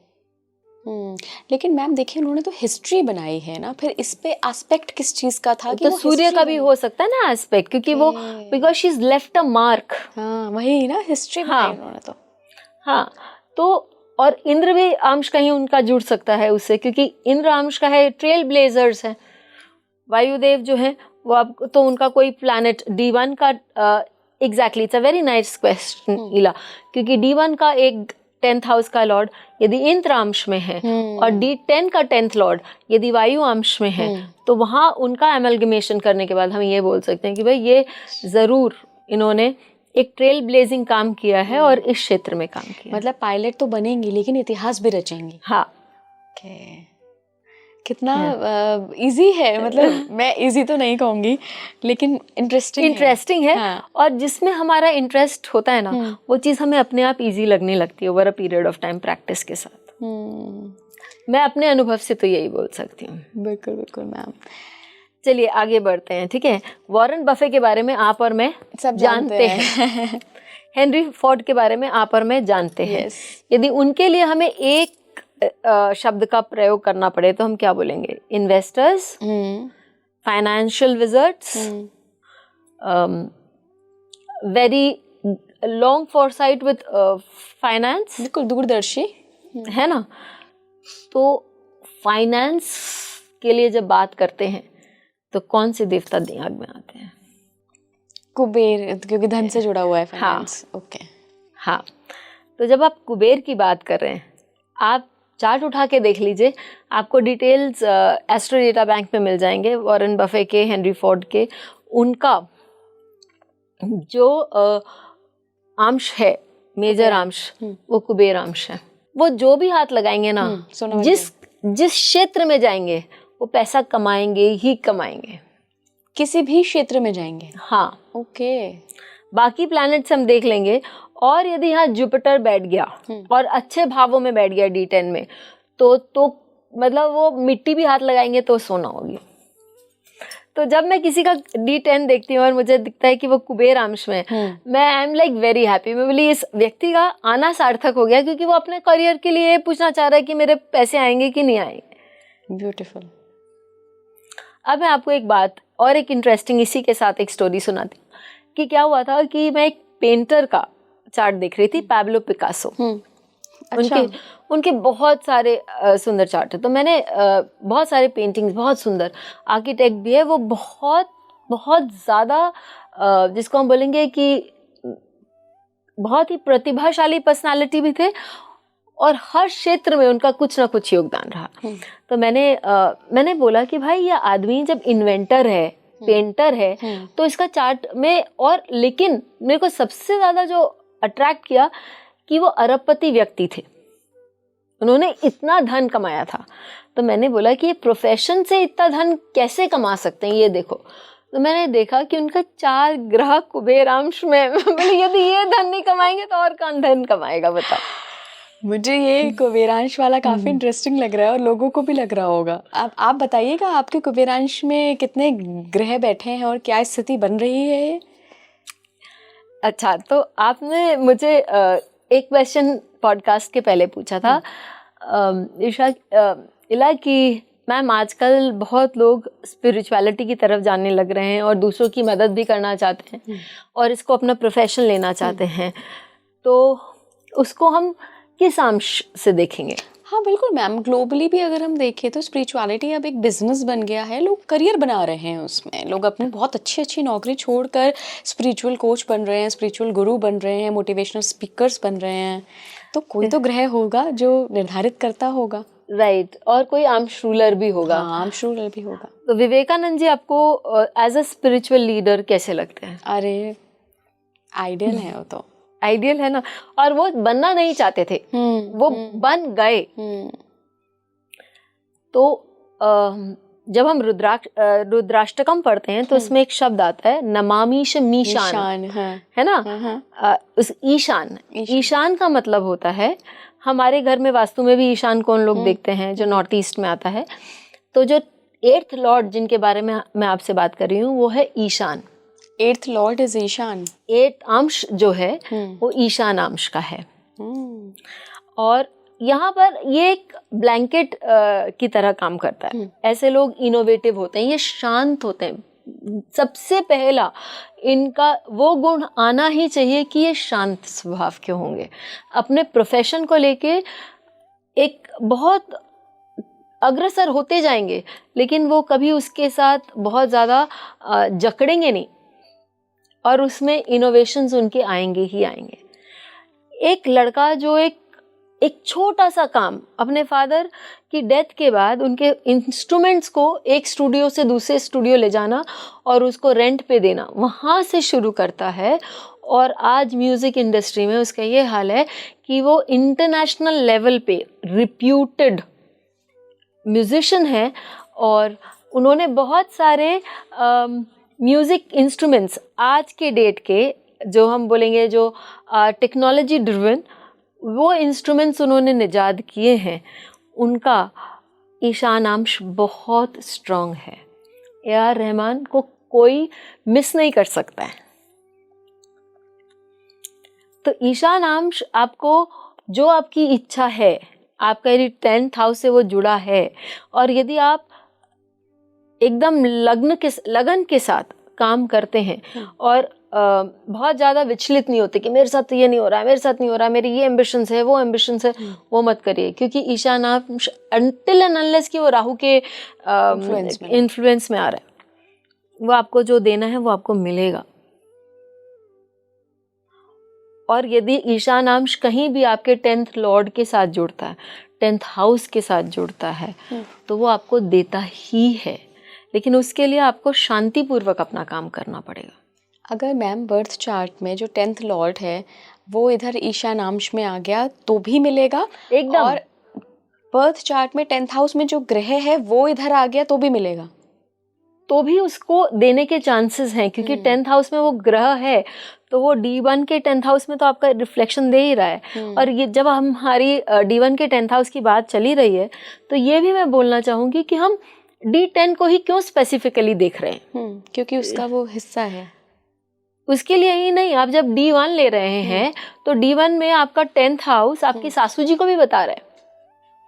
लेकिन मैम देखिए उन्होंने तो हिस्ट्री बनाई है ना, फिर इस पे एस्पेक्ट किस चीज का था कि तो वो सूर्य का भी हो सकता है ना एस्पेक्ट, क्योंकि वो because she is left a mark. हाँ वही ना, हिस्ट्री बनाई उन्होंने तो। हाँ, तो और इंद्र भी अंश कहीं उनका जुड़ सकता है उससे, क्योंकि इंद्र अंश का है, ट्रेल ब्लेजर्स है। वायुदेव जो है वो अब तो उनका कोई प्लैनेट D1 का exactly, it's a very nice question इला, क्योंकि D1 का एक 10th हाउस का लॉर्ड यदि इंद्र अंश में है और D10 का 10th लॉर्ड यदि वायु अंश में है, तो वहाँ उनका एमलगमेशन करने के बाद हम ये बोल सकते हैं कि भाई ये ज़रूर इन्होंने एक ट्रेल ब्लेजिंग काम किया है और इस क्षेत्र में काम किया। मतलब पायलट तो बनेंगी लेकिन इतिहास भी रचेंगी। हाँ। कितना इजी है, मतलब मैं इजी तो नहीं कहूँगी लेकिन इंटरेस्टिंग है। और जिसमें हमारा इंटरेस्ट होता है ना, वो चीज़ हमें अपने आप इजी लगने लगती है over a period of time practice के साथ। मैं अपने अनुभव से तो यही बोल सकती हूँ। बिल्कुल बिल्कुल मैम। चलिए आगे बढ़ते हैं, ठीक है। वॉरेन बफे के बारे में आप और मैं सब जानते हैं। हेनरी फोर्ड के बारे में आप और मैं जानते हैं। यदि उनके लिए हमें एक शब्द का प्रयोग करना पड़े तो हम क्या बोलेंगे? Investors, financial wizards, very long Forsyte with finance, बिल्कुल दूरदर्शी है ना। तो फाइनेंस के लिए जब बात करते हैं तो कौन से देवता दिमाग में आते हैं? कुबेर, क्योंकि धन से जुड़ा हुआ है फाइनेंस। ओके हाँ, तो जब आप कुबेर की बात कर रहे हैं, आप चार्ट उठा के देख लीजिए, आपको डिटेल्स एस्ट्रो डेटा बैंक में मिल जाएंगे। वॉरेन बफे के, हेनरी फोर्ड के, उनका जो अंश है, मेजर अंश, वो कुबेर अंश है। वो जो भी हाथ लगाएंगे ना, जिस क्षेत्र में जाएंगे वो पैसा कमाएंगे ही कमाएंगे, किसी भी क्षेत्र में जाएंगे। हाँ ओके। बाकी प्लैनेट्स हम देख लेंगे, और यदि यहाँ जुपिटर बैठ गया और अच्छे भावों में बैठ गया D10 में, तो मतलब वो मिट्टी भी हाथ लगाएंगे तो सोना होगी। तो जब मैं किसी का D10 देखती हूँ और मुझे दिखता है कि वो कुबेर अंश में, मैं I am like very happy. मैं बोली इस व्यक्ति का आना सार्थक हो गया, क्योंकि वो अपने करियर के लिए ये पूछना चाह रहा है कि मेरे पैसे आएंगे कि नहीं आएंगे। ब्यूटीफुल। अब मैं आपको एक बात और एक इंटरेस्टिंग इसी के साथ एक स्टोरी सुनाती हूँ कि क्या हुआ था कि मैं एक पेंटर का चार्ट देख रही थी, पैब्लो पिकासो। अच्छा। उनके बहुत सारे सुंदर चार्ट है। तो मैंने बहुत सारे पेंटिंग्स, बहुत सुंदर, आर्किटेक्ट भी है वो, बहुत बहुत ज़्यादा जिसको हम बोलेंगे कि बहुत ही प्रतिभाशाली पर्सनालिटी भी थे, और हर क्षेत्र में उनका कुछ ना कुछ योगदान रहा। तो मैंने बोला कि भाई ये आदमी जब इन्वेंटर है, पेंटर है, तो इसका चार्ट में, और लेकिन मेरे को सबसे ज़्यादा जो अट्रैक्ट किया कि वो अरबपति व्यक्ति थे, उन्होंने इतना धन कमाया था। तो मैंने बोला कि ये प्रोफेशन से इतना धन कैसे कमा सकते हैं, ये देखो। तो मैंने देखा कि उनका 4 ग्रह कुबेर अंश में। यदि ये धन नहीं कमाएंगे तो और कौन धन कमाएगा, बताओ। मुझे ये कुबेरांश वाला काफी इंटरेस्टिंग लग रहा है और लोगों को भी लग रहा होगा। आप बताइएगा आपके कुबेरांश में कितने ग्रह बैठे हैं और क्या स्थिति बन रही है? अच्छा, तो आपने मुझे एक क्वेश्चन पॉडकास्ट के पहले पूछा था इला कि मैम आजकल बहुत लोग स्पिरिचुअलिटी की तरफ जाने लग रहे हैं और दूसरों की मदद भी करना चाहते हैं और इसको अपना प्रोफेशन लेना चाहते हैं, तो उसको हम किस अंश से देखेंगे? हाँ बिल्कुल मैम, ग्लोबली भी अगर हम देखें तो स्पिरिचुअलिटी अब एक बिजनेस बन गया है, लोग करियर बना रहे हैं उसमें, लोग अपनी बहुत अच्छी अच्छी नौकरी छोड़कर स्पिरिचुअल कोच बन रहे हैं, स्पिरिचुअल गुरु बन रहे हैं, मोटिवेशनल स्पीकर्स बन रहे हैं। तो कोई तो ग्रह होगा जो निर्धारित करता होगा, राइट, और कोई अंश रूलर भी होगा। हाँ, अंश रूलर भी होगा। तो विवेकानंद जी आपको एज अ स्पिरिचुअल लीडर कैसे लगते हैं? अरे आइडियल है वो तो, आइडियल है ना, और वो बनना नहीं चाहते थे, वो बन गए। तो जब हम रुद्राष्टकम पढ़ते हैं तो इसमें एक शब्द आता है नमामीश मीशान, है ना। उस ईशान का मतलब होता है, हमारे घर में वास्तु में भी ईशान कौन लोग देखते हैं, जो नॉर्थ ईस्ट में आता है। तो जो 8th लॉर्ड जिनके बारे में मैं आपसे बात कर रही हूँ वो है Ishan. 8th Lord is Ishan. 8th अंश जो है वो ईशान अंश का है। और यहाँ पर ये एक ब्लैंकेट की तरह काम करता है। ऐसे लोग इनोवेटिव होते हैं, ये शांत होते हैं। सबसे पहला इनका वो गुण आना ही चाहिए कि ये शांत स्वभाव के होंगे। अपने प्रोफेशन को लेके एक बहुत अग्रसर होते जाएंगे, लेकिन वो कभी उसके साथ बहुत ज़्यादा जकड़ेंगे नहीं और उसमें इनोवेशंस उनके आएंगे ही आएंगे। एक लड़का जो एक छोटा सा काम अपने फादर की डेथ के बाद उनके इंस्ट्रूमेंट्स को एक स्टूडियो से दूसरे स्टूडियो ले जाना और उसको रेंट पे देना, वहाँ से शुरू करता है। और आज म्यूज़िक इंडस्ट्री में उसका ये हाल है कि वो इंटरनेशनल लेवल पे रिप्यूटेड म्यूजिशियन है और उन्होंने बहुत सारे म्यूज़िक इंस्ट्रूमेंट्स आज के डेट के जो हम बोलेंगे जो टेक्नोलॉजी ड्रिवन वो इंस्ट्रूमेंट्स उन्होंने निजात किए हैं। उनका ईशानांश बहुत स्ट्रॉन्ग है। ए.आर. रहमान को कोई मिस नहीं कर सकता है। तो ईशानांश आपको जो आपकी इच्छा है, आपका यदि 10th हाउस से वो जुड़ा है और यदि आप एकदम लगन के साथ काम करते हैं और बहुत ज़्यादा विचलित नहीं होते कि मेरे साथ तो ये नहीं हो रहा है, मेरे साथ नहीं हो रहा है, मेरी ये एम्बिशंस है, वो एम्बिशंस है, वो मत करिए। क्योंकि ईशानांश अनटिल एंड अनलेस कि वो राहु के इन्फ्लुएंस में आ रहा है, वो आपको जो देना है वो आपको मिलेगा। और यदि ईशानांश कहीं भी आपके 10th लॉर्ड के साथ जुड़ता है, 10th हाउस के साथ जुड़ता है, तो वो आपको देता ही है। लेकिन उसके लिए आपको शांतिपूर्वक अपना काम करना पड़ेगा। अगर मैम बर्थ चार्ट में जो 10th लॉर्ड है वो इधर ईशानांश में आ गया तो भी मिलेगा एकदम। और बर्थ चार्ट में 10th हाउस में जो ग्रह है वो इधर आ गया तो भी मिलेगा, तो भी उसको देने के चांसेस हैं। क्योंकि 10th हाउस में वो ग्रह है तो वो D1 के 10th हाउस में तो आपका रिफ्लेक्शन दे ही रहा है। और ये जब हमारी D1 के 10th हाउस की बात चली रही है तो ये भी मैं बोलना चाहूँगी कि हम D10 को ही क्यों स्पेसिफिकली देख रहे हैं, क्योंकि उसका वो हिस्सा है। उसके लिए ही नहीं, आप जब D1 ले रहे हैं तो D1 में आपका 10th हाउस आपकी सासू जी को भी बता रहा है।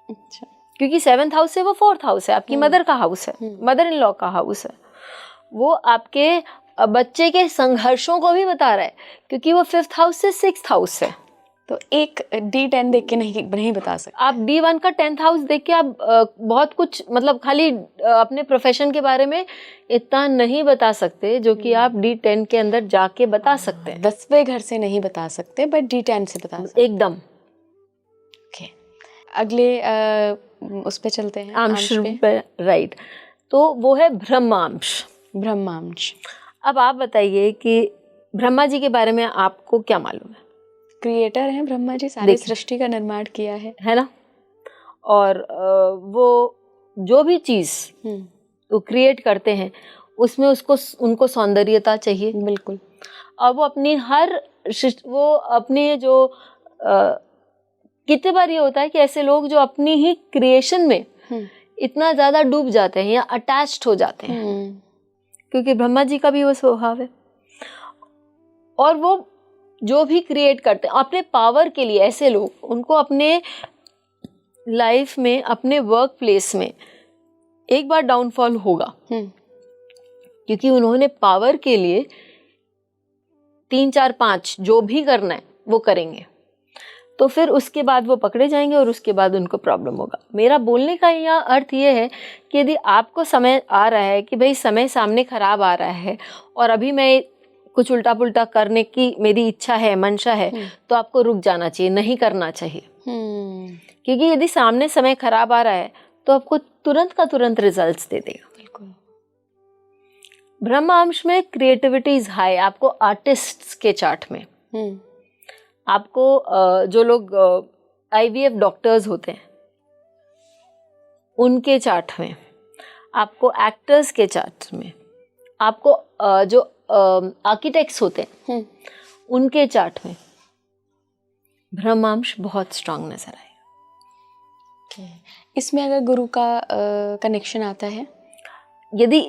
अच्छा। क्योंकि 7th हाउस से वो 4th हाउस है, आपकी मदर का हाउस है, मदर इन लॉ का हाउस है। वो आपके बच्चे के संघर्षों को भी बता रहा है क्योंकि वो 5th हाउस से 6th हाउस है। तो एक D10 देख के नहीं बता सकते। आप D1 का 10th हाउस देख के आप बहुत कुछ मतलब खाली अपने प्रोफेशन के बारे में इतना नहीं बता सकते जो कि आप D10 के अंदर जाके बता सकते हैं। 10वें घर से नहीं बता सकते बट D10 से बता सकते एकदम। ओके, अगले उस पे चलते हैं, अंश पे। राइट, तो वो है ब्रह्मांश। ब्रह्मांश। अब आप बताइए कि ब्रह्मा जी के बारे में आपको क्या मालूम है? क्रिएटर हैं ब्रह्मा जी, सारी सृष्टि का निर्माण किया है ना। और वो जो भी चीज़ वो क्रिएट करते हैं उसमें उनको सौंदर्यता चाहिए। बिल्कुल। और वो अपनी जो कितने बार ये होता है कि ऐसे लोग जो अपनी ही क्रिएशन में इतना ज़्यादा डूब जाते हैं या अटैच्ड हो जाते हैं, क्योंकि ब्रह्मा जी का भी वो स्वभाव है। और वो जो भी क्रिएट करते हैं अपने पावर के लिए, ऐसे लोग उनको अपने लाइफ में, अपने वर्क प्लेस में एक बार डाउनफॉल होगा क्योंकि उन्होंने पावर के लिए 3 4 5 जो भी करना है वो करेंगे, तो फिर उसके बाद वो पकड़े जाएंगे और उसके बाद उनको प्रॉब्लम होगा। मेरा बोलने का यह अर्थ ये है कि यदि आपको समय आ रहा है कि भाई समय सामने खराब आ रहा है और अभी मैं कुछ उल्टा पुल्टा करने की मेरी इच्छा है, मंशा है, तो आपको रुक जाना चाहिए, नहीं करना चाहिए। क्योंकि यदि सामने समय खराब आ रहा है तो आपको तुरंत का तुरंत रिजल्ट्स दे देगा। बिल्कुल। ब्रह्मांश में क्रिएटिविटी इज हाई। आपको आर्टिस्ट्स के चार्ट में, आपको जो लोग IVF डॉक्टर्स होते हैं उनके चार्ट में, आपको एक्टर्स के चार्ट में, आपको जो आर्किटेक्ट्स होते हैं उनके चार्ट में ब्रह्मांश बहुत स्ट्रांग नजर आएगा। इसमें अगर गुरु का कनेक्शन आता है, यदि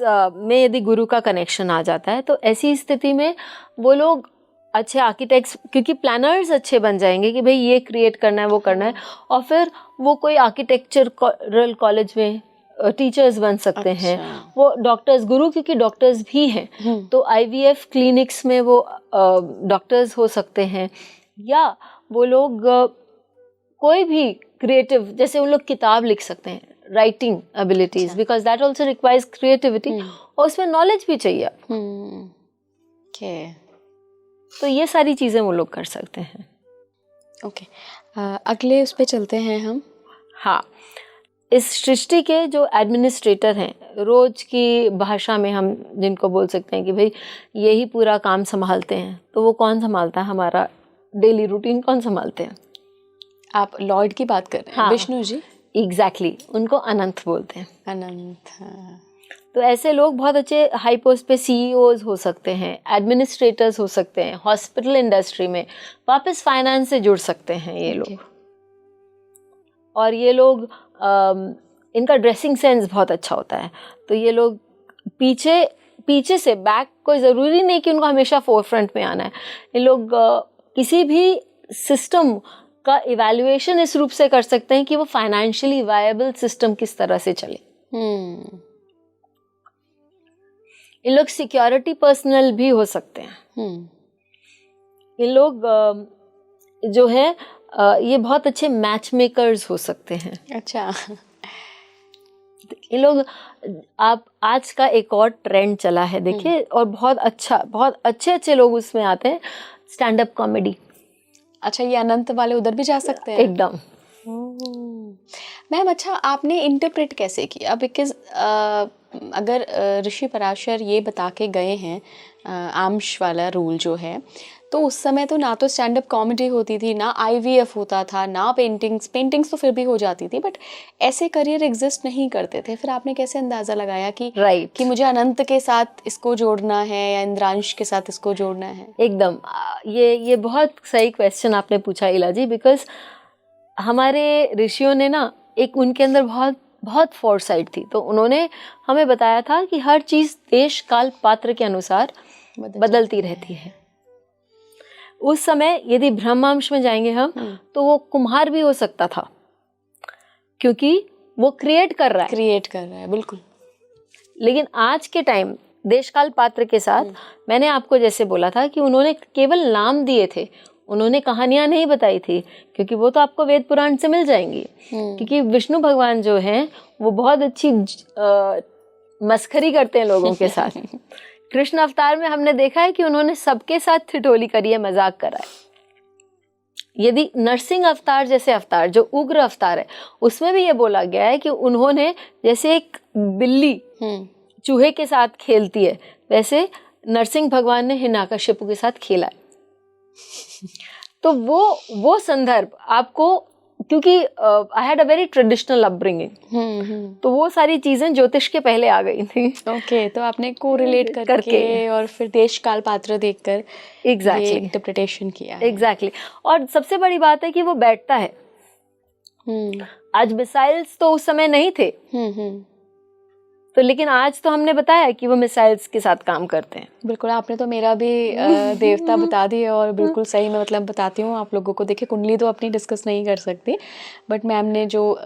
में यदि गुरु का कनेक्शन आ जाता है तो ऐसी स्थिति में वो लोग अच्छे आर्किटेक्ट्स, क्योंकि प्लानर्स अच्छे बन जाएंगे कि भाई ये क्रिएट करना है, वो करना है, और फिर वो कोई आर्किटेक्चरल कॉलेज में टीचर्स बन सकते हैं। वो डॉक्टर्स, गुरु क्योंकि डॉक्टर्स भी हैं तो IVF क्लिनिक्स में वो डॉक्टर्स हो सकते हैं, या वो लोग कोई भी क्रिएटिव, जैसे उन लोग किताब लिख सकते हैं, writing abilities, because that also requires creativity, और उसमें नॉलेज भी चाहिए। तो ये सारी चीज़ें वो लोग कर सकते हैं। ओके, अगले उस पे चलते हैं हम। हाँ, इस सृष्टि के जो एडमिनिस्ट्रेटर हैं, रोज की भाषा में हम जिनको बोल सकते हैं कि भाई यही पूरा काम संभालते हैं, तो वो कौन संभालता है? हमारा डेली रूटीन कौन संभालते हैं? आप लॉर्ड की बात कर रहे हैं? हाँ, विष्णु जी। एग्जैक्टली, उनको अनंत बोलते हैं। अनंत, हाँ। तो ऐसे लोग बहुत अच्छे हाई पोस्ट पे CEOs हो सकते हैं, एडमिनिस्ट्रेटर्स हो सकते हैं, हॉस्पिटल इंडस्ट्री में वापस फाइनेंस से जुड़ सकते हैं ये लोग। और ये लोग इनका ड्रेसिंग सेंस बहुत अच्छा होता है, तो ये लोग पीछे से, बैक कोई ज़रूरी नहीं कि उनको हमेशा फोरफ्रंट में आना है। ये लोग किसी भी सिस्टम का इवैल्यूएशन इस रूप से कर सकते हैं कि वो फाइनेंशियली वायबल सिस्टम किस तरह से चले। इन लोग सिक्योरिटी पर्सनल भी हो सकते हैं। इन लोग जो है ये बहुत अच्छे मैच मेकर्स हो सकते हैं। अच्छा। ये लोग, आप आज का एक और ट्रेंड चला है देखिए, और बहुत अच्छे लोग उसमें आते हैं, स्टैंड अप कॉमेडी। अच्छा, ये अनंत वाले उधर भी जा सकते हैं? एकदम। मैम, अच्छा आपने इंटरप्रेट कैसे किया? बिकॉज अगर ऋषि पराशर ये बता के गए हैं आम्श वाला रूल जो है, तो उस समय तो ना तो स्टैंड अप कॉमेडी होती थी, ना IVF होता था, ना पेंटिंग्स तो फिर भी हो जाती थी, बट ऐसे करियर एग्जिस्ट नहीं करते थे। फिर आपने कैसे अंदाज़ा लगाया कि कि मुझे अनंत के साथ इसको जोड़ना है या इंद्रांश के साथ इसको जोड़ना है? एकदम, ये बहुत सही क्वेश्चन आपने पूछा इला जी, बिकॉज हमारे ऋषियों ने ना, एक उनके अंदर बहुत फोरसाइट थी, तो उन्होंने हमें बताया था कि हर चीज़ देश काल पात्र के अनुसार बदलती रहती है। उस समय यदि ब्रह्मांश में जाएंगे हम, तो वो कुम्हार भी हो सकता था, क्योंकि वो क्रिएट कर रहा है। बिल्कुल। लेकिन आज के टाइम देशकाल पात्र के साथ, मैंने आपको जैसे बोला था कि उन्होंने केवल नाम दिए थे, उन्होंने कहानियां नहीं बताई थी, क्योंकि वो तो आपको वेद पुराण से मिल जाएंगी। क्योंकि विष्णु भगवान जो हैं वो बहुत अच्छी मस्खरी करते हैं लोगों के साथ। कृष्ण अवतार में हमने देखा है कि उन्होंने सबके साथ ठिठोली करी है, मजाक करा है। यदि नरसिंह अवतार जैसे अवतार, जो उग्र अवतार है, उसमें भी ये बोला गया है कि उन्होंने, जैसे एक बिल्ली चूहे के साथ खेलती है, वैसे नरसिंह भगवान ने हिरण्यकश्यप के साथ खेला है। तो वो संदर्भ आपको, क्योंकि I had a very traditional upbringing, तो वो सारी चीजें ज्योतिष के पहले आ गई थी। ओके, तो आपने कोरिलेट करके और फिर देश काल पात्र देखकर एग्जैक्टली इंटरप्रिटेशन किया। एग्जैक्टली। और सबसे बड़ी बात है कि वो बैठता है। आज मिसाइल्स तो उस समय नहीं थे, तो लेकिन आज तो हमने बताया कि वो मिसाइल्स के साथ काम करते हैं। बिल्कुल, आपने तो मेरा भी देवता बता दिया, और बिल्कुल सही। मैं मतलब बताती हूँ आप लोगों को, देखिए कुंडली तो अपनी डिस्कस नहीं कर सकती, बट मैम ने जो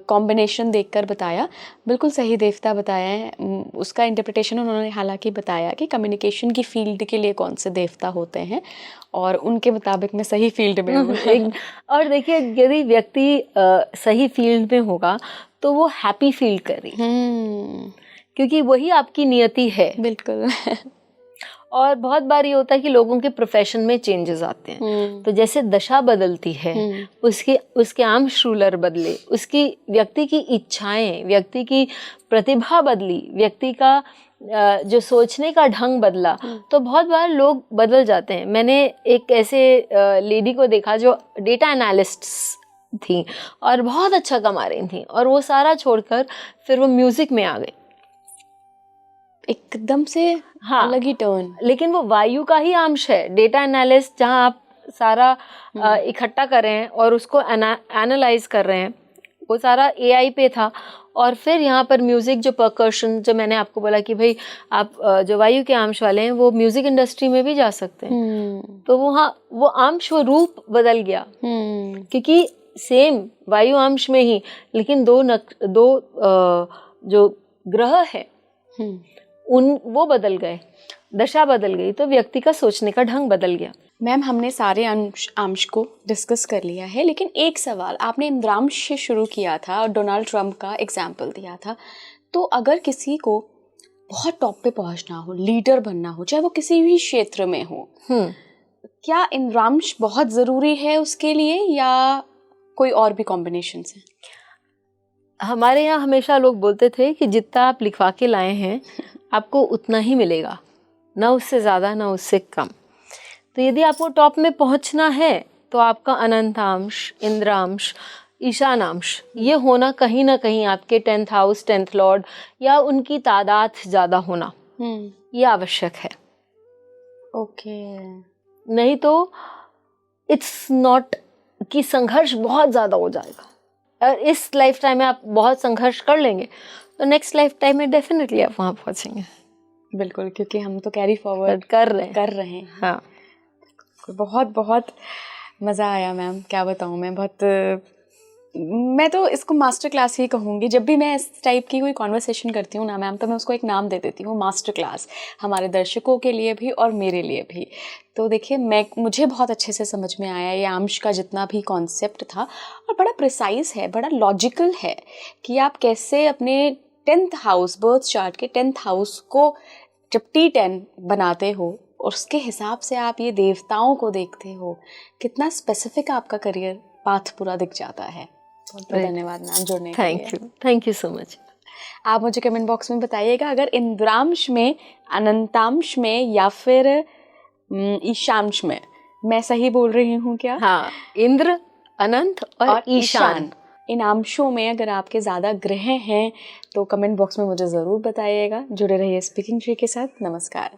कॉम्बिनेशन देखकर बताया, बिल्कुल सही देवता बताया है। उसका इंटरप्रिटेशन उन्होंने हालांकि बताया कि कम्युनिकेशन की फील्ड के लिए कौन से देवता होते हैं, और उनके मुताबिक मैं सही फील्ड में हूँ। और देखिए, यदि व्यक्ति सही फील्ड में होगा तो वो हैप्पी फील कर रही है, क्योंकि वही आपकी नियति है। बिल्कुल। और बहुत बार ये होता है कि लोगों के प्रोफेशन में चेंजेस आते हैं, तो जैसे दशा बदलती है, उसके आम्श रूलर बदले, उसकी व्यक्ति की इच्छाएं, व्यक्ति की प्रतिभा बदली, व्यक्ति का जो सोचने का ढंग बदला, तो बहुत बार लोग बदल जाते हैं। मैंने एक ऐसे लेडी को देखा जो डेटा एनालिस्ट्स थी और बहुत अच्छा कमा रही थी, और वो सारा छोड़कर फिर वो म्यूजिक में आ गई, एकदम से। हाँ, अलग ही टर्न। लेकिन वो वायु का ही अंश है। डेटा एनालिस्ट जहाँ आप सारा इकट्ठा कर रहे हैं और उसको एनालाइज कर रहे हैं, वो सारा AI पे था, और फिर यहाँ पर म्यूजिक जो परकशन, जो मैंने आपको बोला कि भाई आप जो वायु के अंश वाले हैं वो म्यूजिक इंडस्ट्री में भी जा सकते हैं। तो वो अंश, वो रूप बदल गया, क्योंकि सेम वायु अंश में ही, लेकिन दो जो ग्रह है वो बदल गए, दशा बदल गई, तो व्यक्ति का सोचने का ढंग बदल गया। मैम, हमने सारे अंश को डिस्कस कर लिया है, लेकिन एक सवाल, आपने इंद्रांश से शुरू किया था और डोनाल्ड ट्रंप का एग्जाम्पल दिया था, तो अगर किसी को बहुत टॉप पे पहुंचना हो, लीडर बनना हो, चाहे वो किसी भी क्षेत्र में हो, क्या इंद्रांश बहुत ज़रूरी है उसके लिए, या कोई और भी कॉम्बिनेशन है? हमारे यहाँ हमेशा लोग बोलते थे कि जितना आप लिखवा के लाए हैं आपको उतना ही मिलेगा, ना उससे ज़्यादा ना उससे कम। तो यदि आपको टॉप में पहुंचना है तो आपका अनंतांश, इंद्रांश, ईशानांश, ये होना कहीं ना कहीं आपके 10th हाउस, 10th लॉर्ड या उनकी तादाद ज़्यादा होना ये आवश्यक है। ओके। नहीं तो इट्स नॉट कि संघर्ष बहुत ज़्यादा हो जाएगा। और इस लाइफ टाइम में आप बहुत संघर्ष कर लेंगे तो नेक्स्ट लाइफ टाइम में डेफिनेटली आप वहाँ पहुँचेंगे। बिल्कुल, क्योंकि हम तो कैरी फॉरवर्ड कर रहे हैं। हाँ, बहुत बहुत मज़ा आया मैम, क्या बताऊँ मैं तो इसको मास्टर क्लास ही कहूँगी। जब भी मैं इस टाइप की कोई कॉन्वर्सेशन करती हूँ ना मैम, तो मैं उसको एक नाम दे देती हूँ, मास्टर क्लास, हमारे दर्शकों के लिए भी और मेरे लिए भी। तो देखिए, मुझे बहुत अच्छे से समझ में आया ये अंश का जितना भी कॉन्सेप्ट था, और बड़ा प्रिसाइज है, बड़ा लॉजिकल है कि आप कैसे अपने 10th हाउस, बर्थ चार्ट के 10th हाउस को जब T10 बनाते हो, और उसके हिसाब से आप ये देवताओं को देखते हो, कितना स्पेसिफिक आपका करियर पाथ पूरा दिख जाता है। बहुत बहुत धन्यवाद मैम जुड़ने के लिए। Thank you so much. आप मुझे कमेंट बॉक्स में बताइएगा अगर इंद्रांश में, अनंतांश में या फिर ईशांश में मैं सही बोल रही हूँ क्या? हाँ, इंद्र, अनंत और ईशान, इन अंशों में अगर आपके ज़्यादा ग्रह हैं तो कमेंट बॉक्स में मुझे ज़रूर बताइएगा। जुड़े रहिए स्पीकिंग ट्री के साथ। नमस्कार।